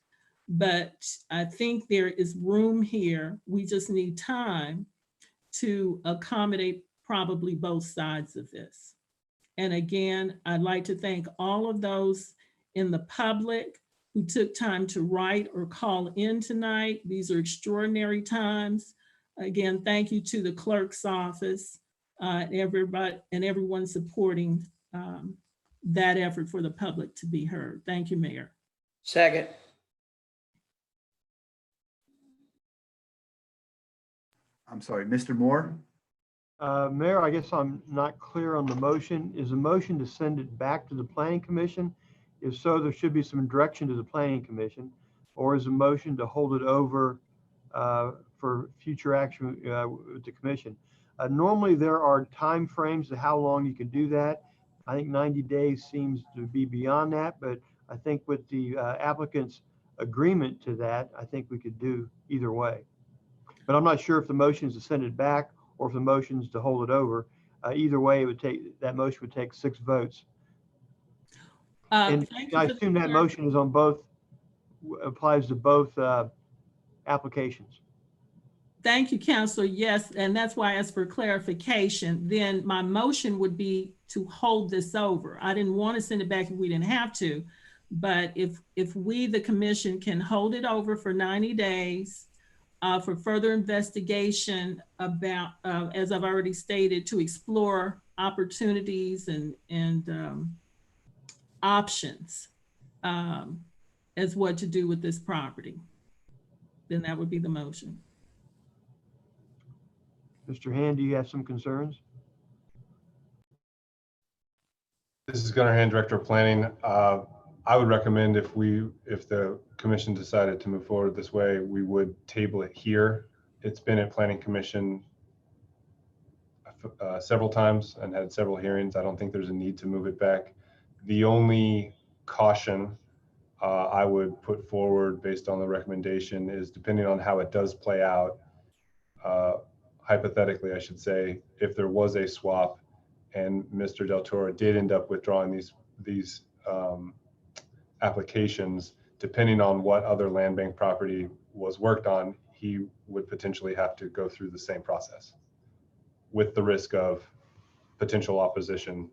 but I think there is room here. We just need time to accommodate probably both sides of this. And again, I'd like to thank all of those in the public who took time to write or call in tonight. These are extraordinary times. Again, thank you to the clerk's office and everybody and everyone supporting that effort for the public to be heard. Thank you, Mayor. Second. I'm sorry, Mr. Moore? Mayor, I guess I'm not clear on the motion. Is the motion to send it back to the Planning Commission? If so, there should be some direction to the Planning Commission, or is the motion to hold it over for future action with the commission? Normally, there are time frames to how long you can do that. I think 90 days seems to be beyond that, but I think with the applicant's agreement to that, I think we could do either way. But I'm not sure if the motion is to send it back or if the motion is to hold it over. Either way, it would take, that motion would take 6 votes. And I assume that motion is on both, applies to both applications. Thank you, Councilor. Yes, and that's why I asked for clarification. Then my motion would be to hold this over. I didn't want to send it back if we didn't have to, but if we, the commission, can hold it over for 90 days for further investigation about, as I've already stated, to explore opportunities and options as what to do with this property, then that would be the motion. Mr. Hand, do you have some concerns? This is Gunnar Hand, Director of Planning. I would recommend if the commission decided to move forward this way, we would table it here. It's been at Planning Commission several times and had several hearings. I don't think there's a need to move it back. The only caution I would put forward based on the recommendation is, depending on how it does play out, hypothetically, I should say, if there was a swap and Mr. Del Toro did end up withdrawing these applications, depending on what other land bank property was worked on, he would potentially have to go through the same process with the risk of potential opposition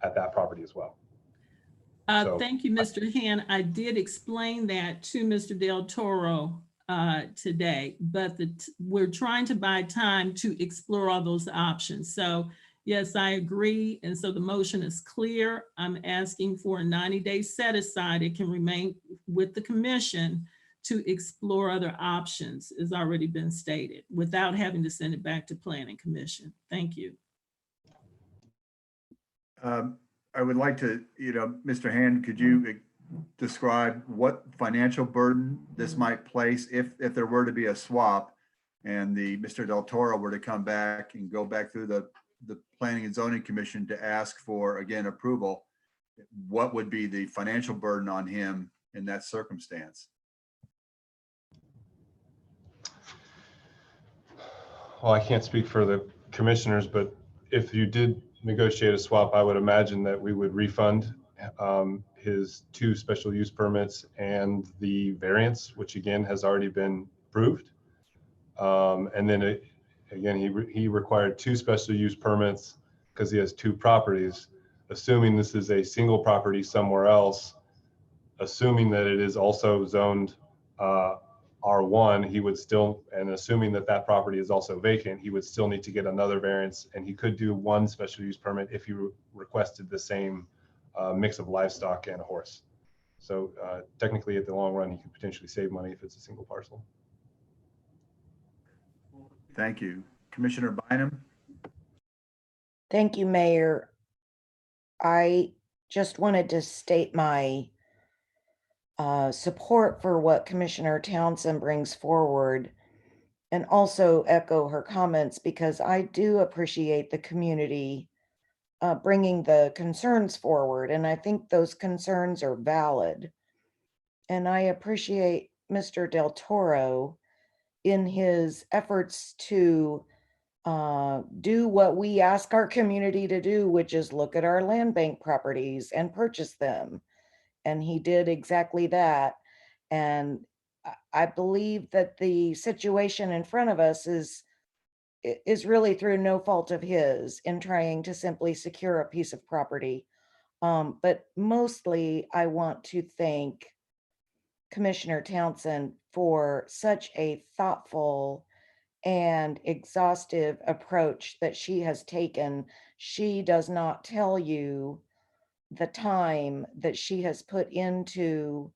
at that property as well. Thank you, Mr. Hand. I did explain that to Mr. Del Toro today, but we're trying to buy time to explore all those options. So yes, I agree. And so the motion is clear. I'm asking for a 90-day set aside. It can remain with the commission to explore other options, as already been stated, without having to send it back to Planning Commission. Thank you. I would like to, Mr. Hand, could you describe what financial burden this might place if there were to be a swap and Mr. Del Toro were to come back and go back through the Planning and Zoning Commission to ask for, again, approval? What would be the financial burden on him in that circumstance? Well, I can't speak for the commissioners, but if you did negotiate a swap, I would imagine that we would refund his 2 special use permits and the variance, which again has already been approved. And then again, he required 2 special use permits because he has 2 properties. Assuming this is a single property somewhere else, assuming that it is also zoned R1, he would still, and assuming that that property is also vacant, he would still need to get another variance, and he could do 1 special use permit if he requested the same mix of livestock and a horse. So technically, at the long run, he could potentially save money if it's a single parcel. Thank you. Commissioner Bynum? Thank you, Mayor. I just wanted to state my support for what Commissioner Townsend brings forward, and also echo her comments, because I do appreciate the community bringing the concerns forward, and I think those concerns are valid. And I appreciate Mr. Del Toro in his efforts to do what we ask our community to do, which is look at our land bank properties and purchase them. And he did exactly that. And I believe that the situation in front of us is really through no fault of his in trying to simply secure a piece of property. But mostly I want to thank Commissioner Townsend for such a thoughtful and exhaustive approach that she has taken. She does not tell you the time that she has put into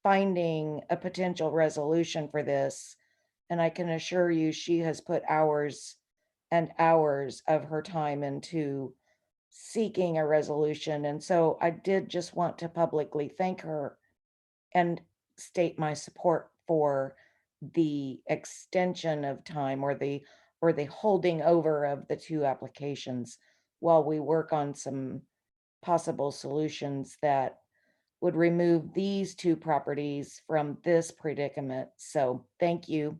finding a potential resolution for this. And I can assure you, she has put hours and hours of her time into seeking a resolution. And so I did just want to publicly thank her and state my support for the extension of time or the holding over of the 2 applications while we work on some possible solutions that would remove these 2 properties from this predicament. So thank you.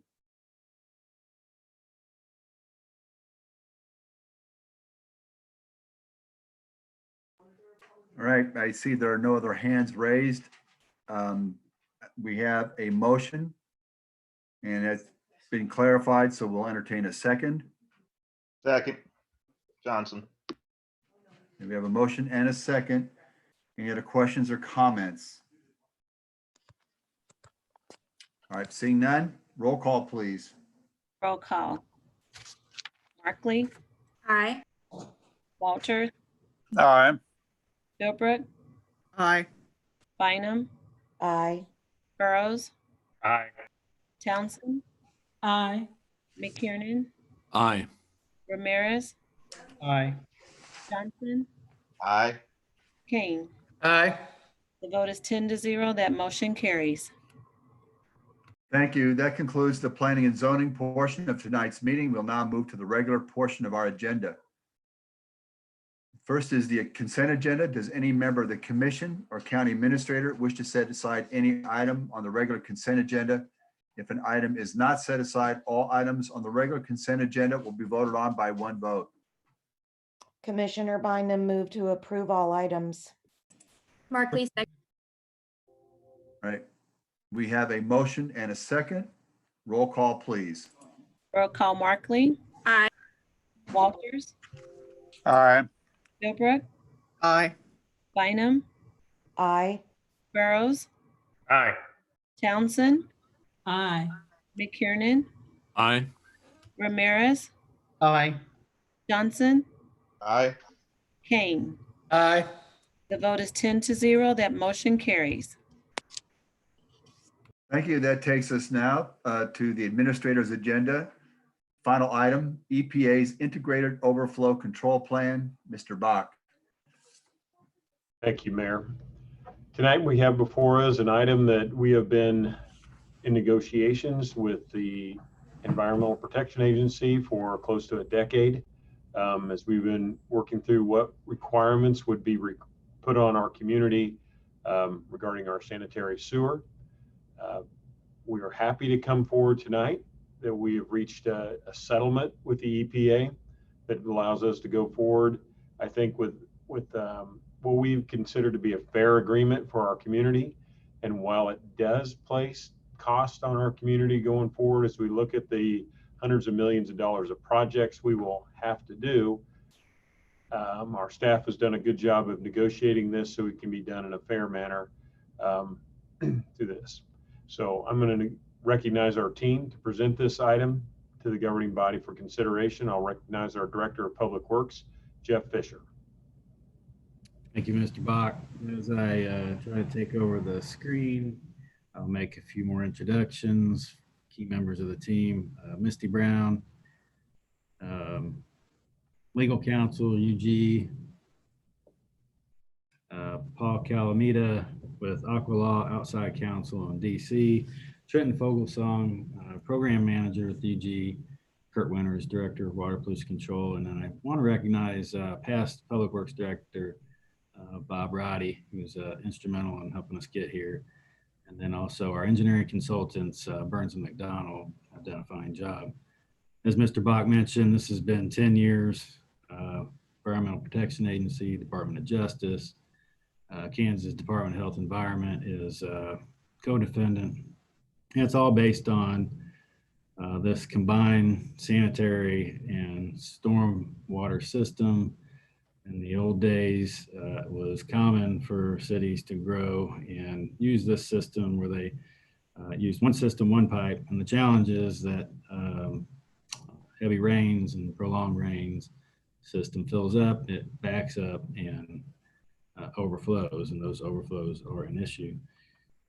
All right, I see there are no other hands raised. We have a motion, and it's been clarified, so we'll entertain a second. Second, Johnson. And we have a motion and a second. Any other questions or comments? All right, seeing none, roll call, please. Roll call. Markley, Aye. Walters, Aye. Philbrook, Aye. Bynum, Aye. Burrows, Aye. Townsend, Aye. McKiernan, Aye. Ramirez, Aye. Johnson, Aye. Kane. Aye. The vote is 10-0. That motion carries. Thank you. That concludes the planning and zoning portion of tonight's meeting. We'll now move to the regular portion of our agenda. First is the consent agenda. Does any member of the commission or county administrator wish to set aside any item on the regular consent agenda? If an item is not set aside, all items on the regular consent agenda will be voted on by one vote. Commissioner Bynum moved to approve all items. Markley, second. All right. We have a motion and a second. Roll call, please. Roll call. Markley. Aye. Walters, Aye. Philbrook, Aye. Bynum, Aye. Burrows, Aye. Townsend, Aye. McKiernan, Aye. Ramirez, Aye. Johnson, Aye. Kane. Aye. The vote is 10-0. That motion carries. Thank you. That takes us now to the administrator's agenda. Final item, EPA's Integrated Overflow Control Plan. Mr. Bach. Thank you, Mayor. Tonight we have before us an item that we have been in negotiations with the Environmental Protection Agency for close to a decade, as we've been working through what requirements would be put on our community regarding our sanitary sewer. We are happy to come forward tonight that we have reached a settlement with the EPA that allows us to go forward, I think, with what we consider to be a fair agreement for our community. And while it does place cost on our community going forward, as we look at the hundreds of millions of dollars of projects we will have to do, our staff has done a good job of negotiating this so it can be done in a fair manner through this. So I'm going to recognize our team to present this item to the governing body for consideration. I'll recognize our Director of Public Works, Jeff Fisher. Thank you, Mr. Bach. As I try to take over the screen, I'll make a few more introductions. Key members of the team, Misty Brown, Legal Counsel, UG, Paul Calamita with Aqualaw, Outside Counsel in DC, Trenton Fogelsong, Program Manager with UG, Kurt Winters, Director of Water Pollution Control, and then I want to recognize past Public Works Director Bob Roddy, who's instrumental in helping us get here. And then also our engineering consultants, Burns and McDonald, have done a fine job. As Mr. Bach mentioned, this has been 10 years. Environmental Protection Agency, Department of Justice, Kansas Department of Health and Environment is co-defendant. And it's all based on this combined sanitary and storm water system. In the old days, it was common for cities to grow and use this system where they used one system, one pipe. And the challenge is that heavy rains and prolonged rains, system fills up, it backs up and overflows, and those overflows are an issue.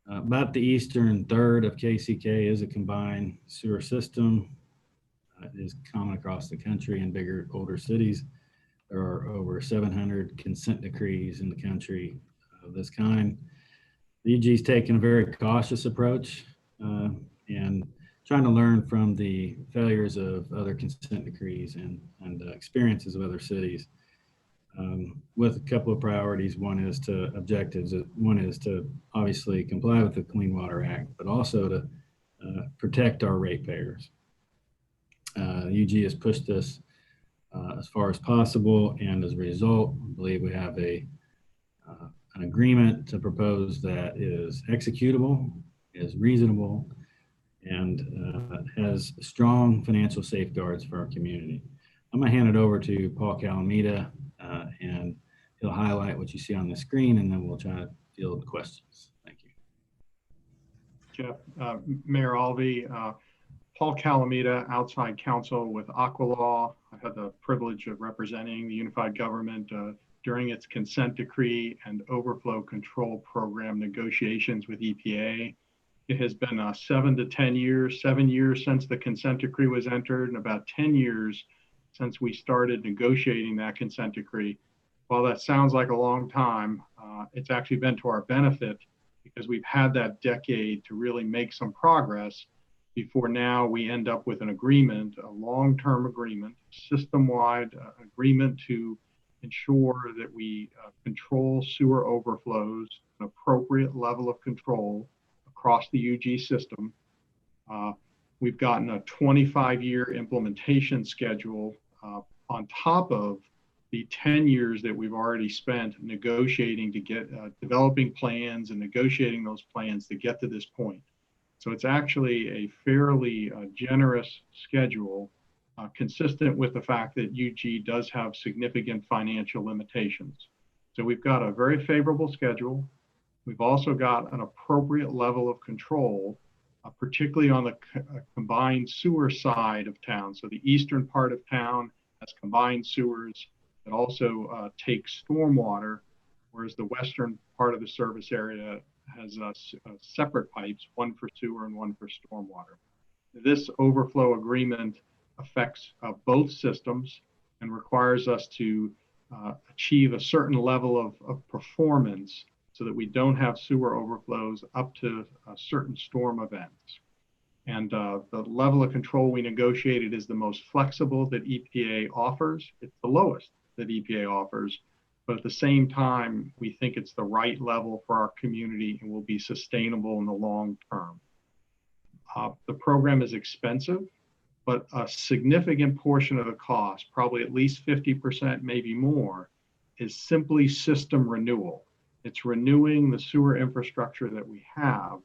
About the eastern third of KCK is a combined sewer system. It is common across the country in bigger, older cities. There are over 700 consent decrees in the country of this kind. The UG's taken a very cautious approach and trying to learn from the failures of other consent decrees and experiences of other cities with a couple of priorities. One is to objectives. One is to obviously comply with the Clean Water Act, but also to protect our ratepayers. UG has pushed this as far as possible, and as a result, I believe we have an agreement to propose that is executable, is reasonable, and has strong financial safeguards for our community. I'm going to hand it over to Paul Calamita, and he'll highlight what you see on the screen, and then we'll try to field questions. Thank you. Jeff, Mayor Alvey, Paul Calamita, outside counsel with Aqualaw. I've had the privilege of representing the unified government during its consent decree and overflow control program negotiations with EPA. It has been 7 to 10 years, 7 years since the consent decree was entered, and about 10 years since we started negotiating that consent decree. While that sounds like a long time, it's actually been to our benefit because we've had that decade to really make some progress before now we end up with an agreement, a long-term agreement, system-wide agreement to ensure that we control sewer overflows, an appropriate level of control across the UG system. We've gotten a 25-year implementation schedule on top of the 10 years that we've already spent negotiating to get developing plans and negotiating those plans to get to this point. So it's actually a fairly generous schedule, consistent with the fact that UG does have significant financial limitations. So we've got a very favorable schedule. We've also got an appropriate level of control particularly on the combined sewer side of town. So the eastern part of town has combined sewers that also take stormwater, whereas the western part of the service area has separate pipes, one for sewer and one for stormwater. This overflow agreement affects both systems and requires us to achieve a certain level of performance so that we don't have sewer overflows up to certain storm events. And the level of control we negotiated is the most flexible that EPA offers. It's the lowest that EPA offers, but at the same time, we think it's the right level for our community and will be sustainable in the long term. The program is expensive, but a significant portion of the cost, probably at least 50%, maybe more, is simply system renewal. It's renewing the sewer infrastructure that we have,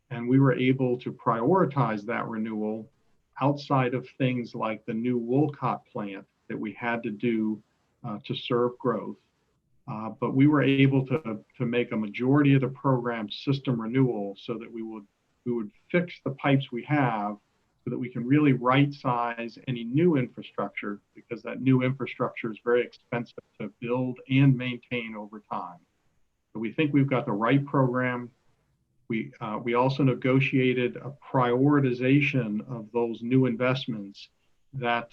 and we were able to prioritize that renewal outside of things like the new Wolcott plant that we had to do to serve growth. But we were able to make a majority of the program system renewal so that we would fix the pipes we have so that we can really right size any new infrastructure, because that new infrastructure is very expensive to build and maintain over time. So we think we've got the right program. We also negotiated a prioritization of those new investments that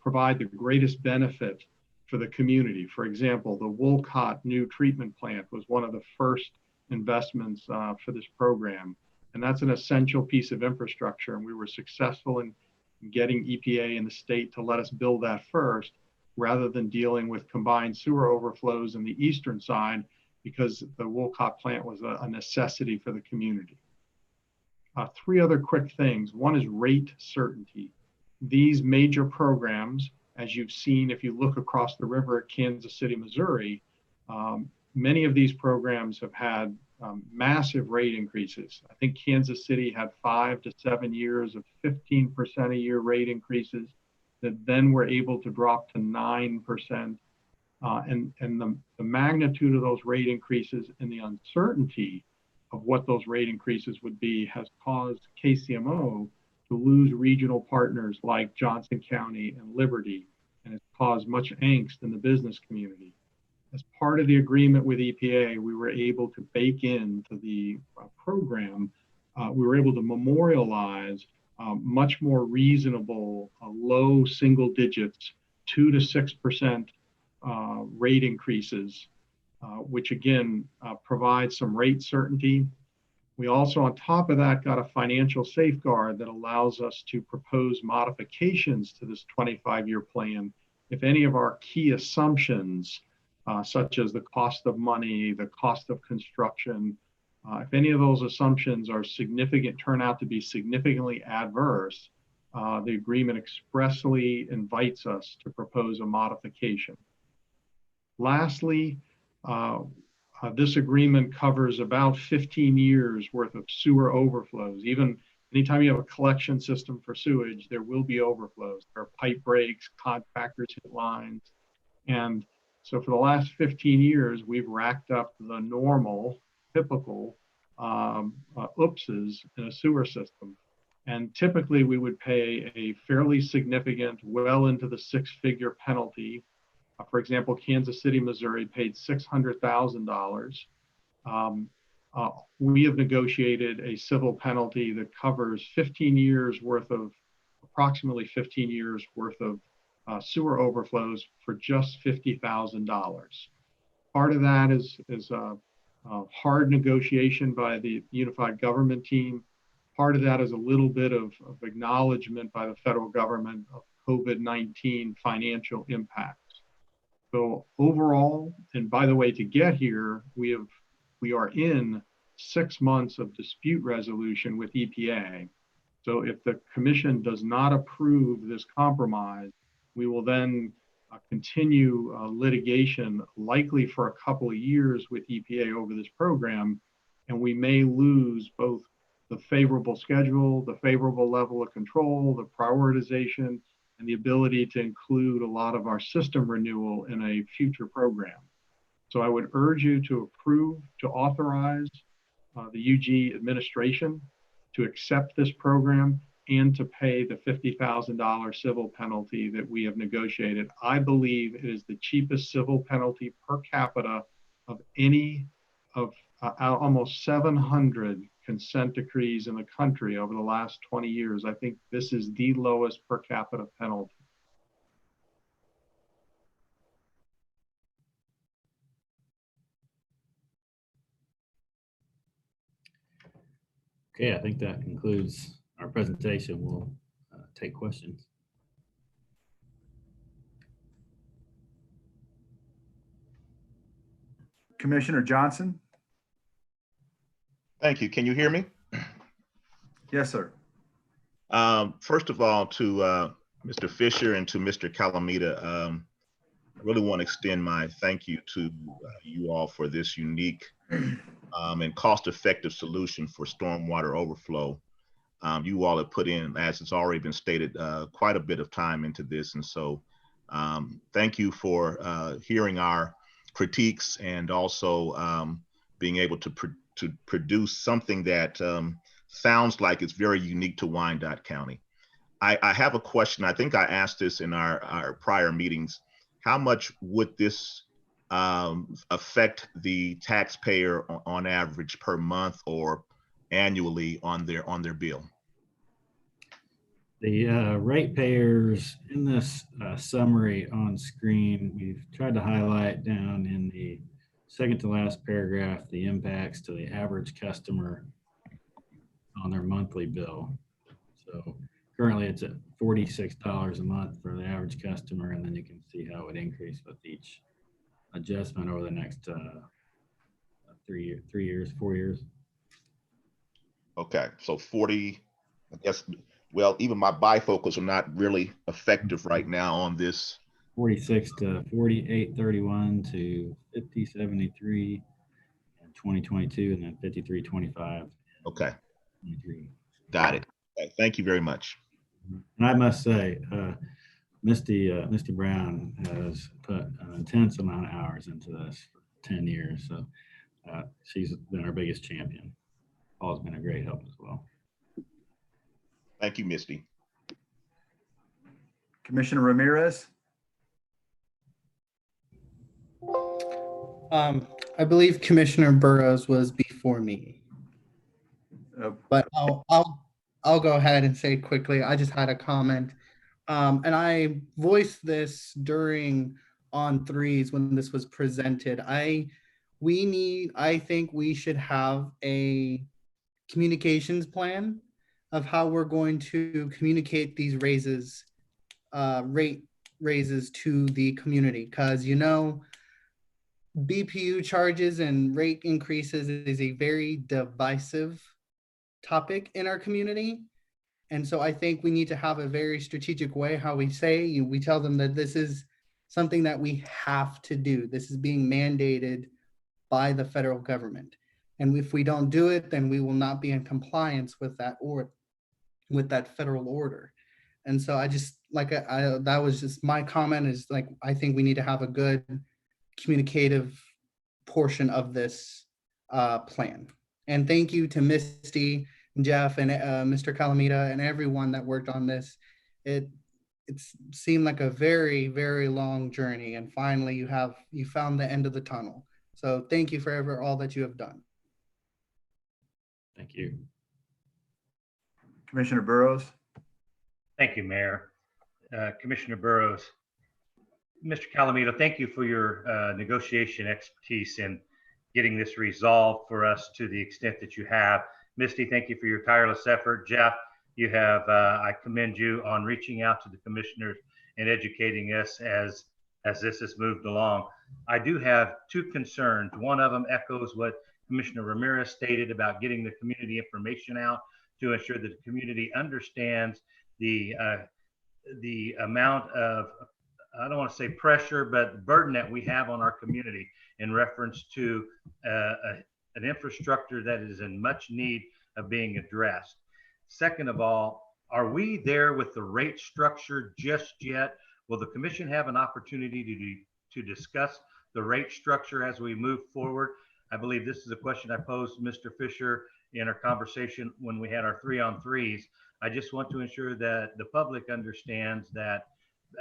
provide the greatest benefit for the community. For example, the Wolcott new treatment plant was one of the first investments for this program. And that's an essential piece of infrastructure. And we were successful in getting EPA and the state to let us build that first, rather than dealing with combined sewer overflows in the eastern side, because the Wolcott plant was a necessity for the community. Three other quick things. One is rate certainty. These major programs, as you've seen, if you look across the river at Kansas City, Missouri, many of these programs have had massive rate increases. I think Kansas City had 5 to 7 years of 15% a year rate increases that then were able to drop to 9%. And the magnitude of those rate increases and the uncertainty of what those rate increases would be has caused KCMO to lose regional partners like Johnson County and Liberty, and it's caused much angst in the business community. As part of the agreement with EPA, we were able to bake into the program, we were able to memorialize much more reasonable, low single digits, 2 to 6% rate increases, which again provides some rate certainty. We also, on top of that, got a financial safeguard that allows us to propose modifications to this 25-year plan if any of our key assumptions, such as the cost of money, the cost of construction, if any of those assumptions are significant, turn out to be significantly adverse, the agreement expressly invites us to propose a modification. Lastly, this agreement covers about 15 years worth of sewer overflows. Even anytime you have a collection system for sewage, there will be overflows. There are pipe breaks, contractors hit lines. And so for the last 15 years, we've racked up the normal, typical oopses in a sewer system. And typically we would pay a fairly significant, well into the 6-figure penalty. For example, Kansas City, Missouri paid $600,000. We have negotiated a civil penalty that covers 15 years worth of, approximately 15 years worth of sewer overflows for just $50,000. Part of that is a hard negotiation by the unified government team. Part of that is a little bit of acknowledgement by the federal government of COVID-19 financial impacts. So overall, and by the way, to get here, we are in 6 months of dispute resolution with EPA. So if the commission does not approve this compromise, we will then continue litigation, likely for a couple of years with EPA over this program, and we may lose both the favorable schedule, the favorable level of control, the prioritization, and the ability to include a lot of our system renewal in a future program. So I would urge you to approve, to authorize the UG administration to accept this program and to pay the $50,000 civil penalty that we have negotiated. I believe it is the cheapest civil penalty per capita of any of almost 700 consent decrees in the country over the last 20 years. I think this is the lowest per capita penalty. Okay, I think that concludes our presentation. We'll take questions. Commissioner Johnson? Thank you. Can you hear me? Yes, sir. First of all, to Mr. Fisher and to Mr. Calamita, I really want to extend my thank you to you all for this unique and cost-effective solution for stormwater overflow. You all have put in, as it's already been stated, quite a bit of time into this. And so thank you for hearing our critiques and also being able to produce something that sounds like it's very unique to Wyandotte County. I have a question. I think I asked this in our prior meetings. How much would this affect the taxpayer on average per month or annually on their bill? The ratepayers in this summary on screen, we've tried to highlight down in the second to last paragraph the impacts to the average customer on their monthly bill. So currently it's at $46 a month for the average customer, and then you can see how it increased with each adjustment over the next 3 years, 4 years. Okay, so 40, I guess, well, even my bifocals are not really effective right now on this. 46 to 48.31 to 50.73 in 2022, and then 53.25. Okay. Got it. Okay, thank you very much. And I must say, Misty Brown has put an intense amount of hours into this for 10 years. So she's been our biggest champion. Paul's been a great help as well. Thank you, Misty. Commissioner Ramirez? I believe Commissioner Burrows was before me, but I'll go ahead and say quickly. I just had a comment, and I voiced this during on threes when this was presented. I think we should have a communications plan of how we're going to communicate these rate raises to the community, because BPU charges and rate increases is a very divisive topic in our community. And so I think we need to have a very strategic way how we say, we tell them that this is something that we have to do. This is being mandated by the federal government. And if we don't do it, then we will not be in compliance with that federal order. And so I just, that was just my comment, is like, I think we need to have a good communicative portion of this plan. And thank you to Misty, Jeff, and Mr. Calamita, and everyone that worked on this. It seemed like a very, very long journey, and finally you found the end of the tunnel. So thank you for all that you have done. Thank you. Commissioner Burrows? Thank you, Mayor. Commissioner Burrows. Mr. Calamita, thank you for your negotiation expertise in getting this resolved for us to the extent that you have. Misty, thank you for your tireless effort. Jeff, you have, I commend you on reaching out to the commissioners and educating us as this has moved along. I do have two concerns. One of them echoes what Commissioner Ramirez stated about getting the community information out to ensure that the community understands the amount of, I don't want to say pressure, but burden that we have on our community in reference to an infrastructure that is in much need of being addressed. Second of all, are we there with the rate structure just yet? Will the commission have an opportunity to discuss the rate structure as we move forward? I believe this is a question I posed to Mr. Fisher in our conversation when we had our 3-on-3s. I just want to ensure that the public understands that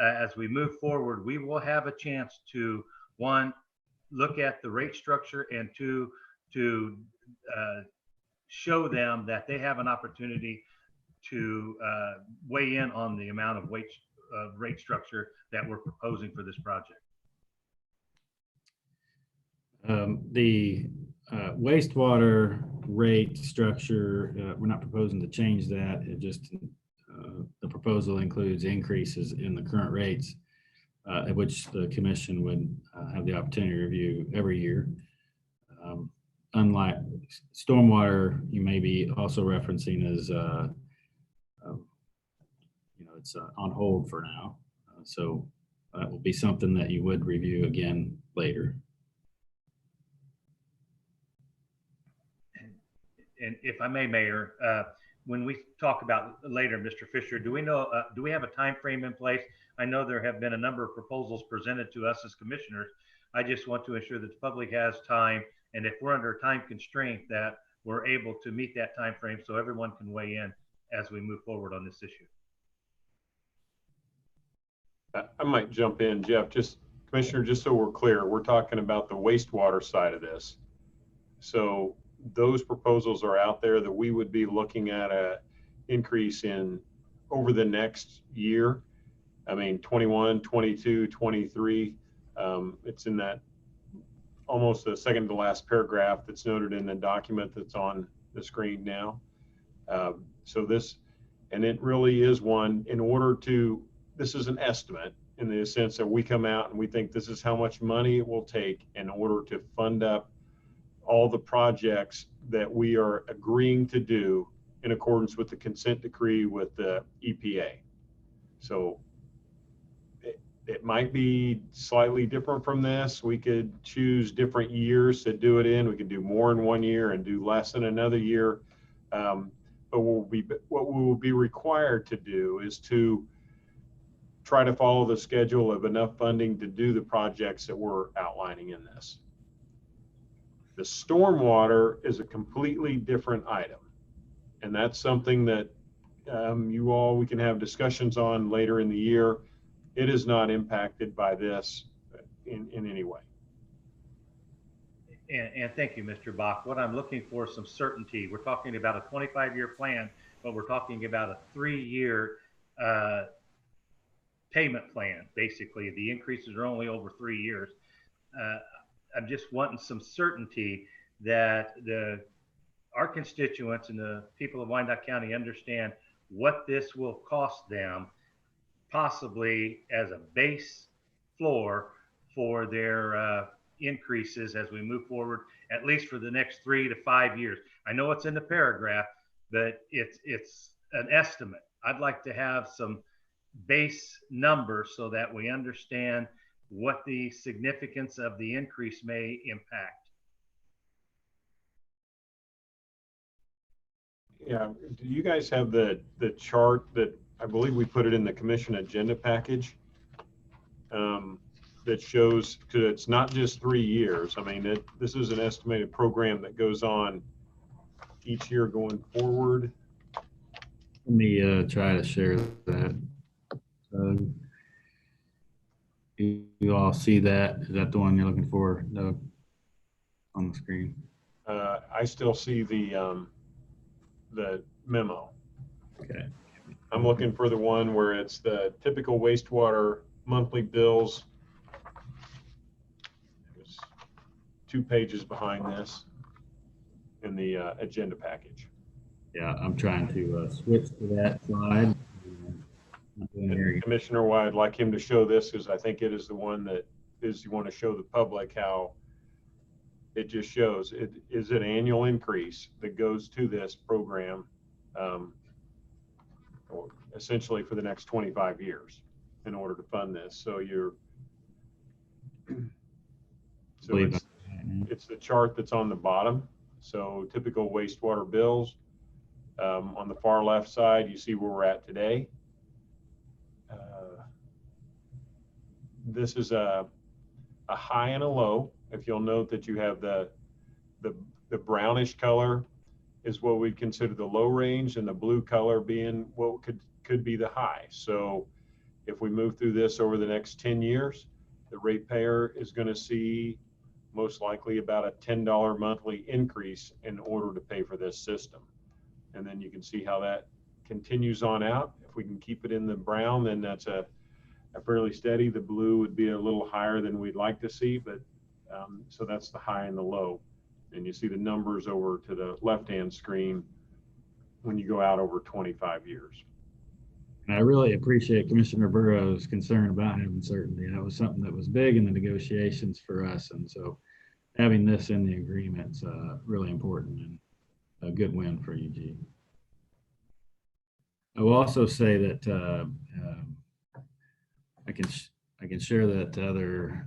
as we move forward, we will have a chance to, one, look at the rate structure, and two, to show them that they have an opportunity to weigh in on the amount of rate structure that we're proposing for this project. The wastewater rate structure, we're not proposing to change that. It just, the proposal includes increases in the current rates, at which the commission would have the opportunity to review every year. Unlike stormwater, you may be also referencing as, it's on hold for now. So that will be something that you would review again later. And if I may, Mayor, when we talk about later, Mr. Fisher, do we know, do we have a time frame in place? I know there have been a number of proposals presented to us as commissioners. I just want to ensure that the public has time, and if we're under a time constraint, that we're able to meet that time frame so everyone can weigh in as we move forward on this issue. I might jump in, Jeff, Commissioner, just so we're clear, we're talking about the wastewater side of this. So those proposals are out there that we would be looking at a increase in over the next year. I mean, 21, 22, 23, it's in that almost the second to last paragraph that's noted in the document that's on the screen now. So this, and it really is one, in order to, this is an estimate in the sense that we come out and we think this is how much money it will take in order to fund up all the projects that we are agreeing to do in accordance with the consent decree with the EPA. So it might be slightly different from this. We could choose different years to do it in. We could do more in one year and do less in another year. But what we will be required to do is to try to follow the schedule of enough funding to do the projects that we're outlining in this. The stormwater is a completely different item. And that's something that we can have discussions on later in the year. It is not impacted by this in any way. And thank you, Mr. Bach. What I'm looking for is some certainty. We're talking about a 25-year plan, but we're talking about a 3-year payment plan. Basically, the increases are only over 3 years. I'm just wanting some certainty that our constituents and the people of Wyandotte County understand what this will cost them, possibly as a base floor for their increases as we move forward, at least for the next 3 to 5 years. I know it's in the paragraph, but it's an estimate. I'd like to have some base numbers so that we understand what the significance of the increase may impact. Yeah, do you guys have the chart that I believe we put it in the commission agenda package that shows, because it's not just 3 years. I mean, this is an estimated program that goes on each year going forward. Let me try to share that. You all see that? Is that the one you're looking for, Doug, on the screen? I still see the memo. Okay. I'm looking for the one where it's the typical wastewater monthly bills. It's 2 pages behind this in the agenda package. Yeah, I'm trying to switch to that slide. And Commissioner, why I'd like him to show this is I think it is the one that is you want to show the public how it just shows it is an annual increase that goes to this program essentially for the next 25 years in order to fund this. So it's the chart that's on the bottom. So typical wastewater bills. On the far left side, you see where we're at today. This is a high and a low. If you'll note that you have the brownish color is what we'd consider the low range, and the blue color being what could be the high. So if we move through this over the next 10 years, the ratepayer is going to see most likely about a $10 monthly increase in order to pay for this system. And then you can see how that continues on out. If we can keep it in the brown, then that's a fairly steady. The blue would be a little higher than we'd like to see, but so that's the high and the low. And you see the numbers over to the left-hand screen when you go out over 25 years. And I really appreciate Commissioner Burrows' concern about having certainty. That was something that was big in the negotiations for us. And so having this in the agreement's really important and a good win for UG. I will also say that I can share that other,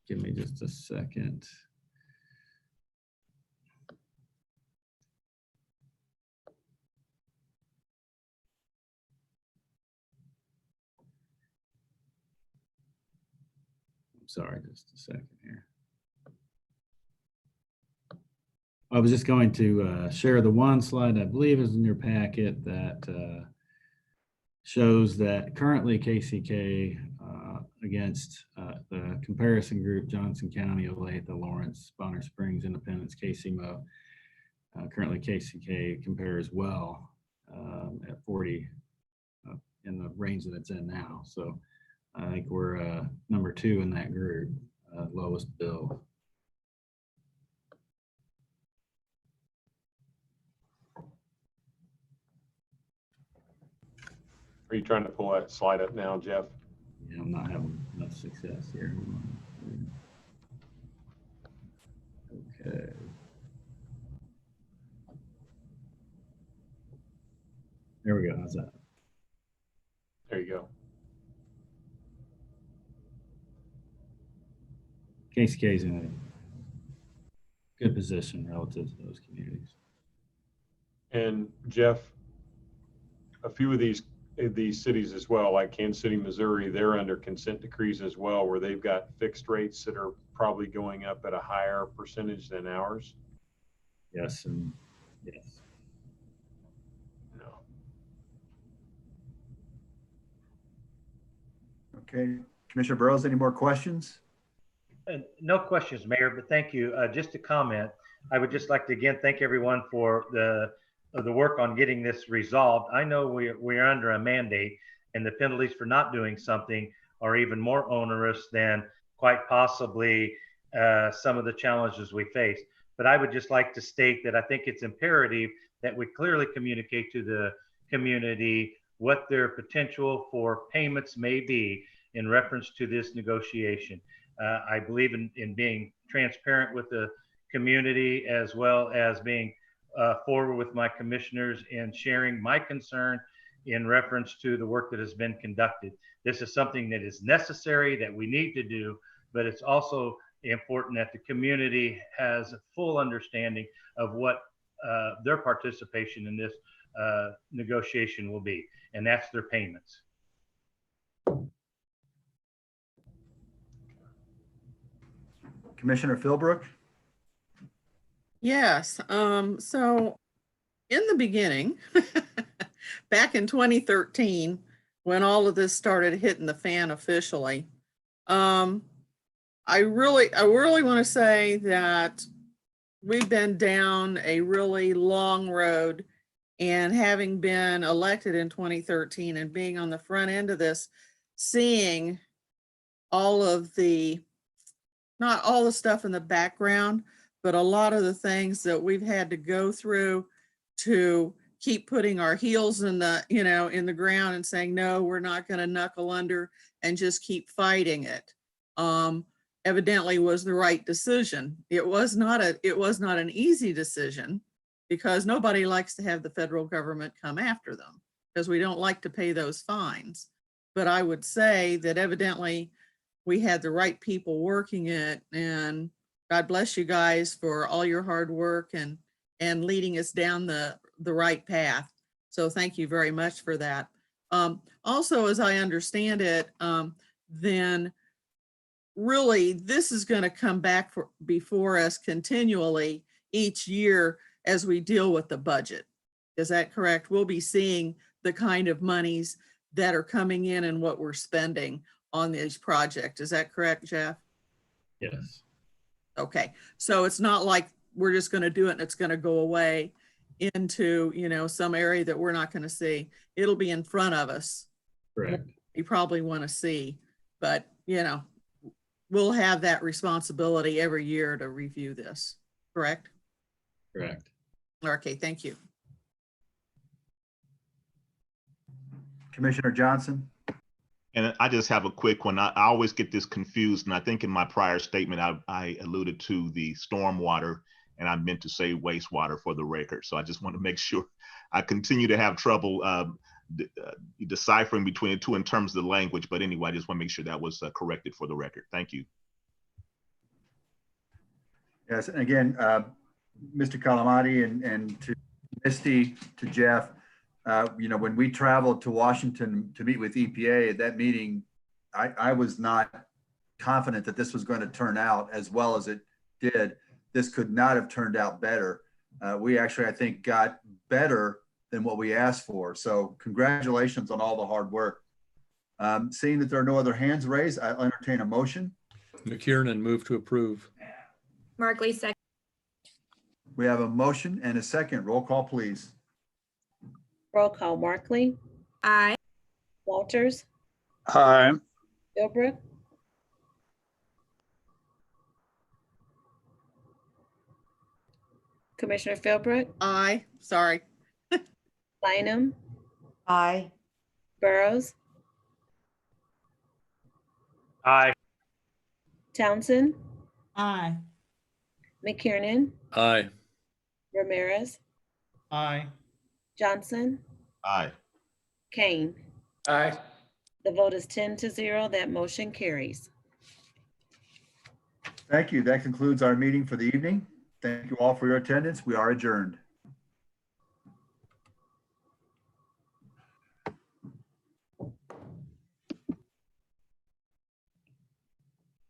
give me just a second. Sorry, just a second here. I was just going to share the one slide I believe is in your packet that shows that currently KCK against the comparison group, Johnson County, Olathe, Lawrence, Bonner Springs, Independence, KCMO. Currently KCK compares well at 40 in the range that it's in now. So I think we're number 2 in that group, lowest bill. Are you trying to pull that slide up now, Jeff? Yeah, I'm not having enough success here. Okay. There we go. How's that? There you go. KCK is in a good position relative to those communities. And Jeff, a few of these cities as well, like Kansas City, Missouri, they're under consent decrees as well, where they've got fixed rates that are probably going up at a higher percentage than ours. Yes, and yes. No. Okay, Commissioner Burrows, any more questions? No questions, Mayor, but thank you. Just a comment. I would just like to again thank everyone for the work on getting this resolved. I know we're under a mandate, and the penalties for not doing something are even more onerous than quite possibly some of the challenges we face. But I would just like to state that I think it's imperative that we clearly communicate to the community what their potential for payments may be in reference to this negotiation. I believe in being transparent with the community, as well as being forward with my commissioners and sharing my concern in reference to the work that has been conducted. This is something that is necessary, that we need to do, but it's also important that the community has a full understanding of what their participation in this negotiation will be, and that's their payments. Commissioner Philbrook? Yes, so in the beginning, back in 2013, when all of this started hitting the fan officially, I really want to say that we've been down a really long road, and having been elected in 2013 and being on the front end of this, seeing all of the, not all the stuff in the background, but a lot of the things that we've had to go through to keep putting our heels in the, in the ground and saying, no, we're not going to knuckle under and just keep fighting it. Evidently was the right decision. It was not an easy decision, because nobody likes to have the federal government come after them, because we don't like to pay those fines. But I would say that evidently we had the right people working it, and God bless you guys for all your hard work and leading us down the right path. So thank you very much for that. Also, as I understand it, then really this is going to come back before us continually each year as we deal with the budget. Is that correct? We'll be seeing the kind of monies that are coming in and what we're spending on these projects. Is that correct, Jeff? Yes. Okay, so it's not like we're just going to do it and it's going to go away into, you know, some area that we're not going to see. It'll be in front of us. Correct. You probably want to see, but you know, we'll have that responsibility every year to review this, correct? Correct. Okay, thank you. Commissioner Johnson? And I just have a quick one. I always get this confused, and I think in my prior statement, I alluded to the stormwater, and I meant to say wastewater for the record. So I just want to make sure. I continue to have trouble deciphering between the two in terms of the language, but anyway, I just want to make sure that was corrected for the record. Thank you. Yes, and again, Mr. Calamati and to Misty, to Jeff, you know, when we traveled to Washington to meet with EPA at that meeting, I was not confident that this was going to turn out as well as it did. This could not have turned out better. We actually, I think, got better than what we asked for. So congratulations on all the hard work. Seeing that there are no other hands raised, I'll entertain a motion. McKiernan, move to approve. Markley, second. We have a motion and a second. Roll call, please. Roll call. Markley, Aye. Walters, Aye. Philbrook, Commissioner Philbrook, Aye, sorry. Bynum, Aye. Burrows, Aye. Townsend, Aye. McKiernan, Aye. Ramirez, Aye. Johnson, Aye. Kane. Aye. The vote is 10-0. That motion carries. Thank you. That concludes our meeting for the evening. Thank you all for your attendance. We are adjourned.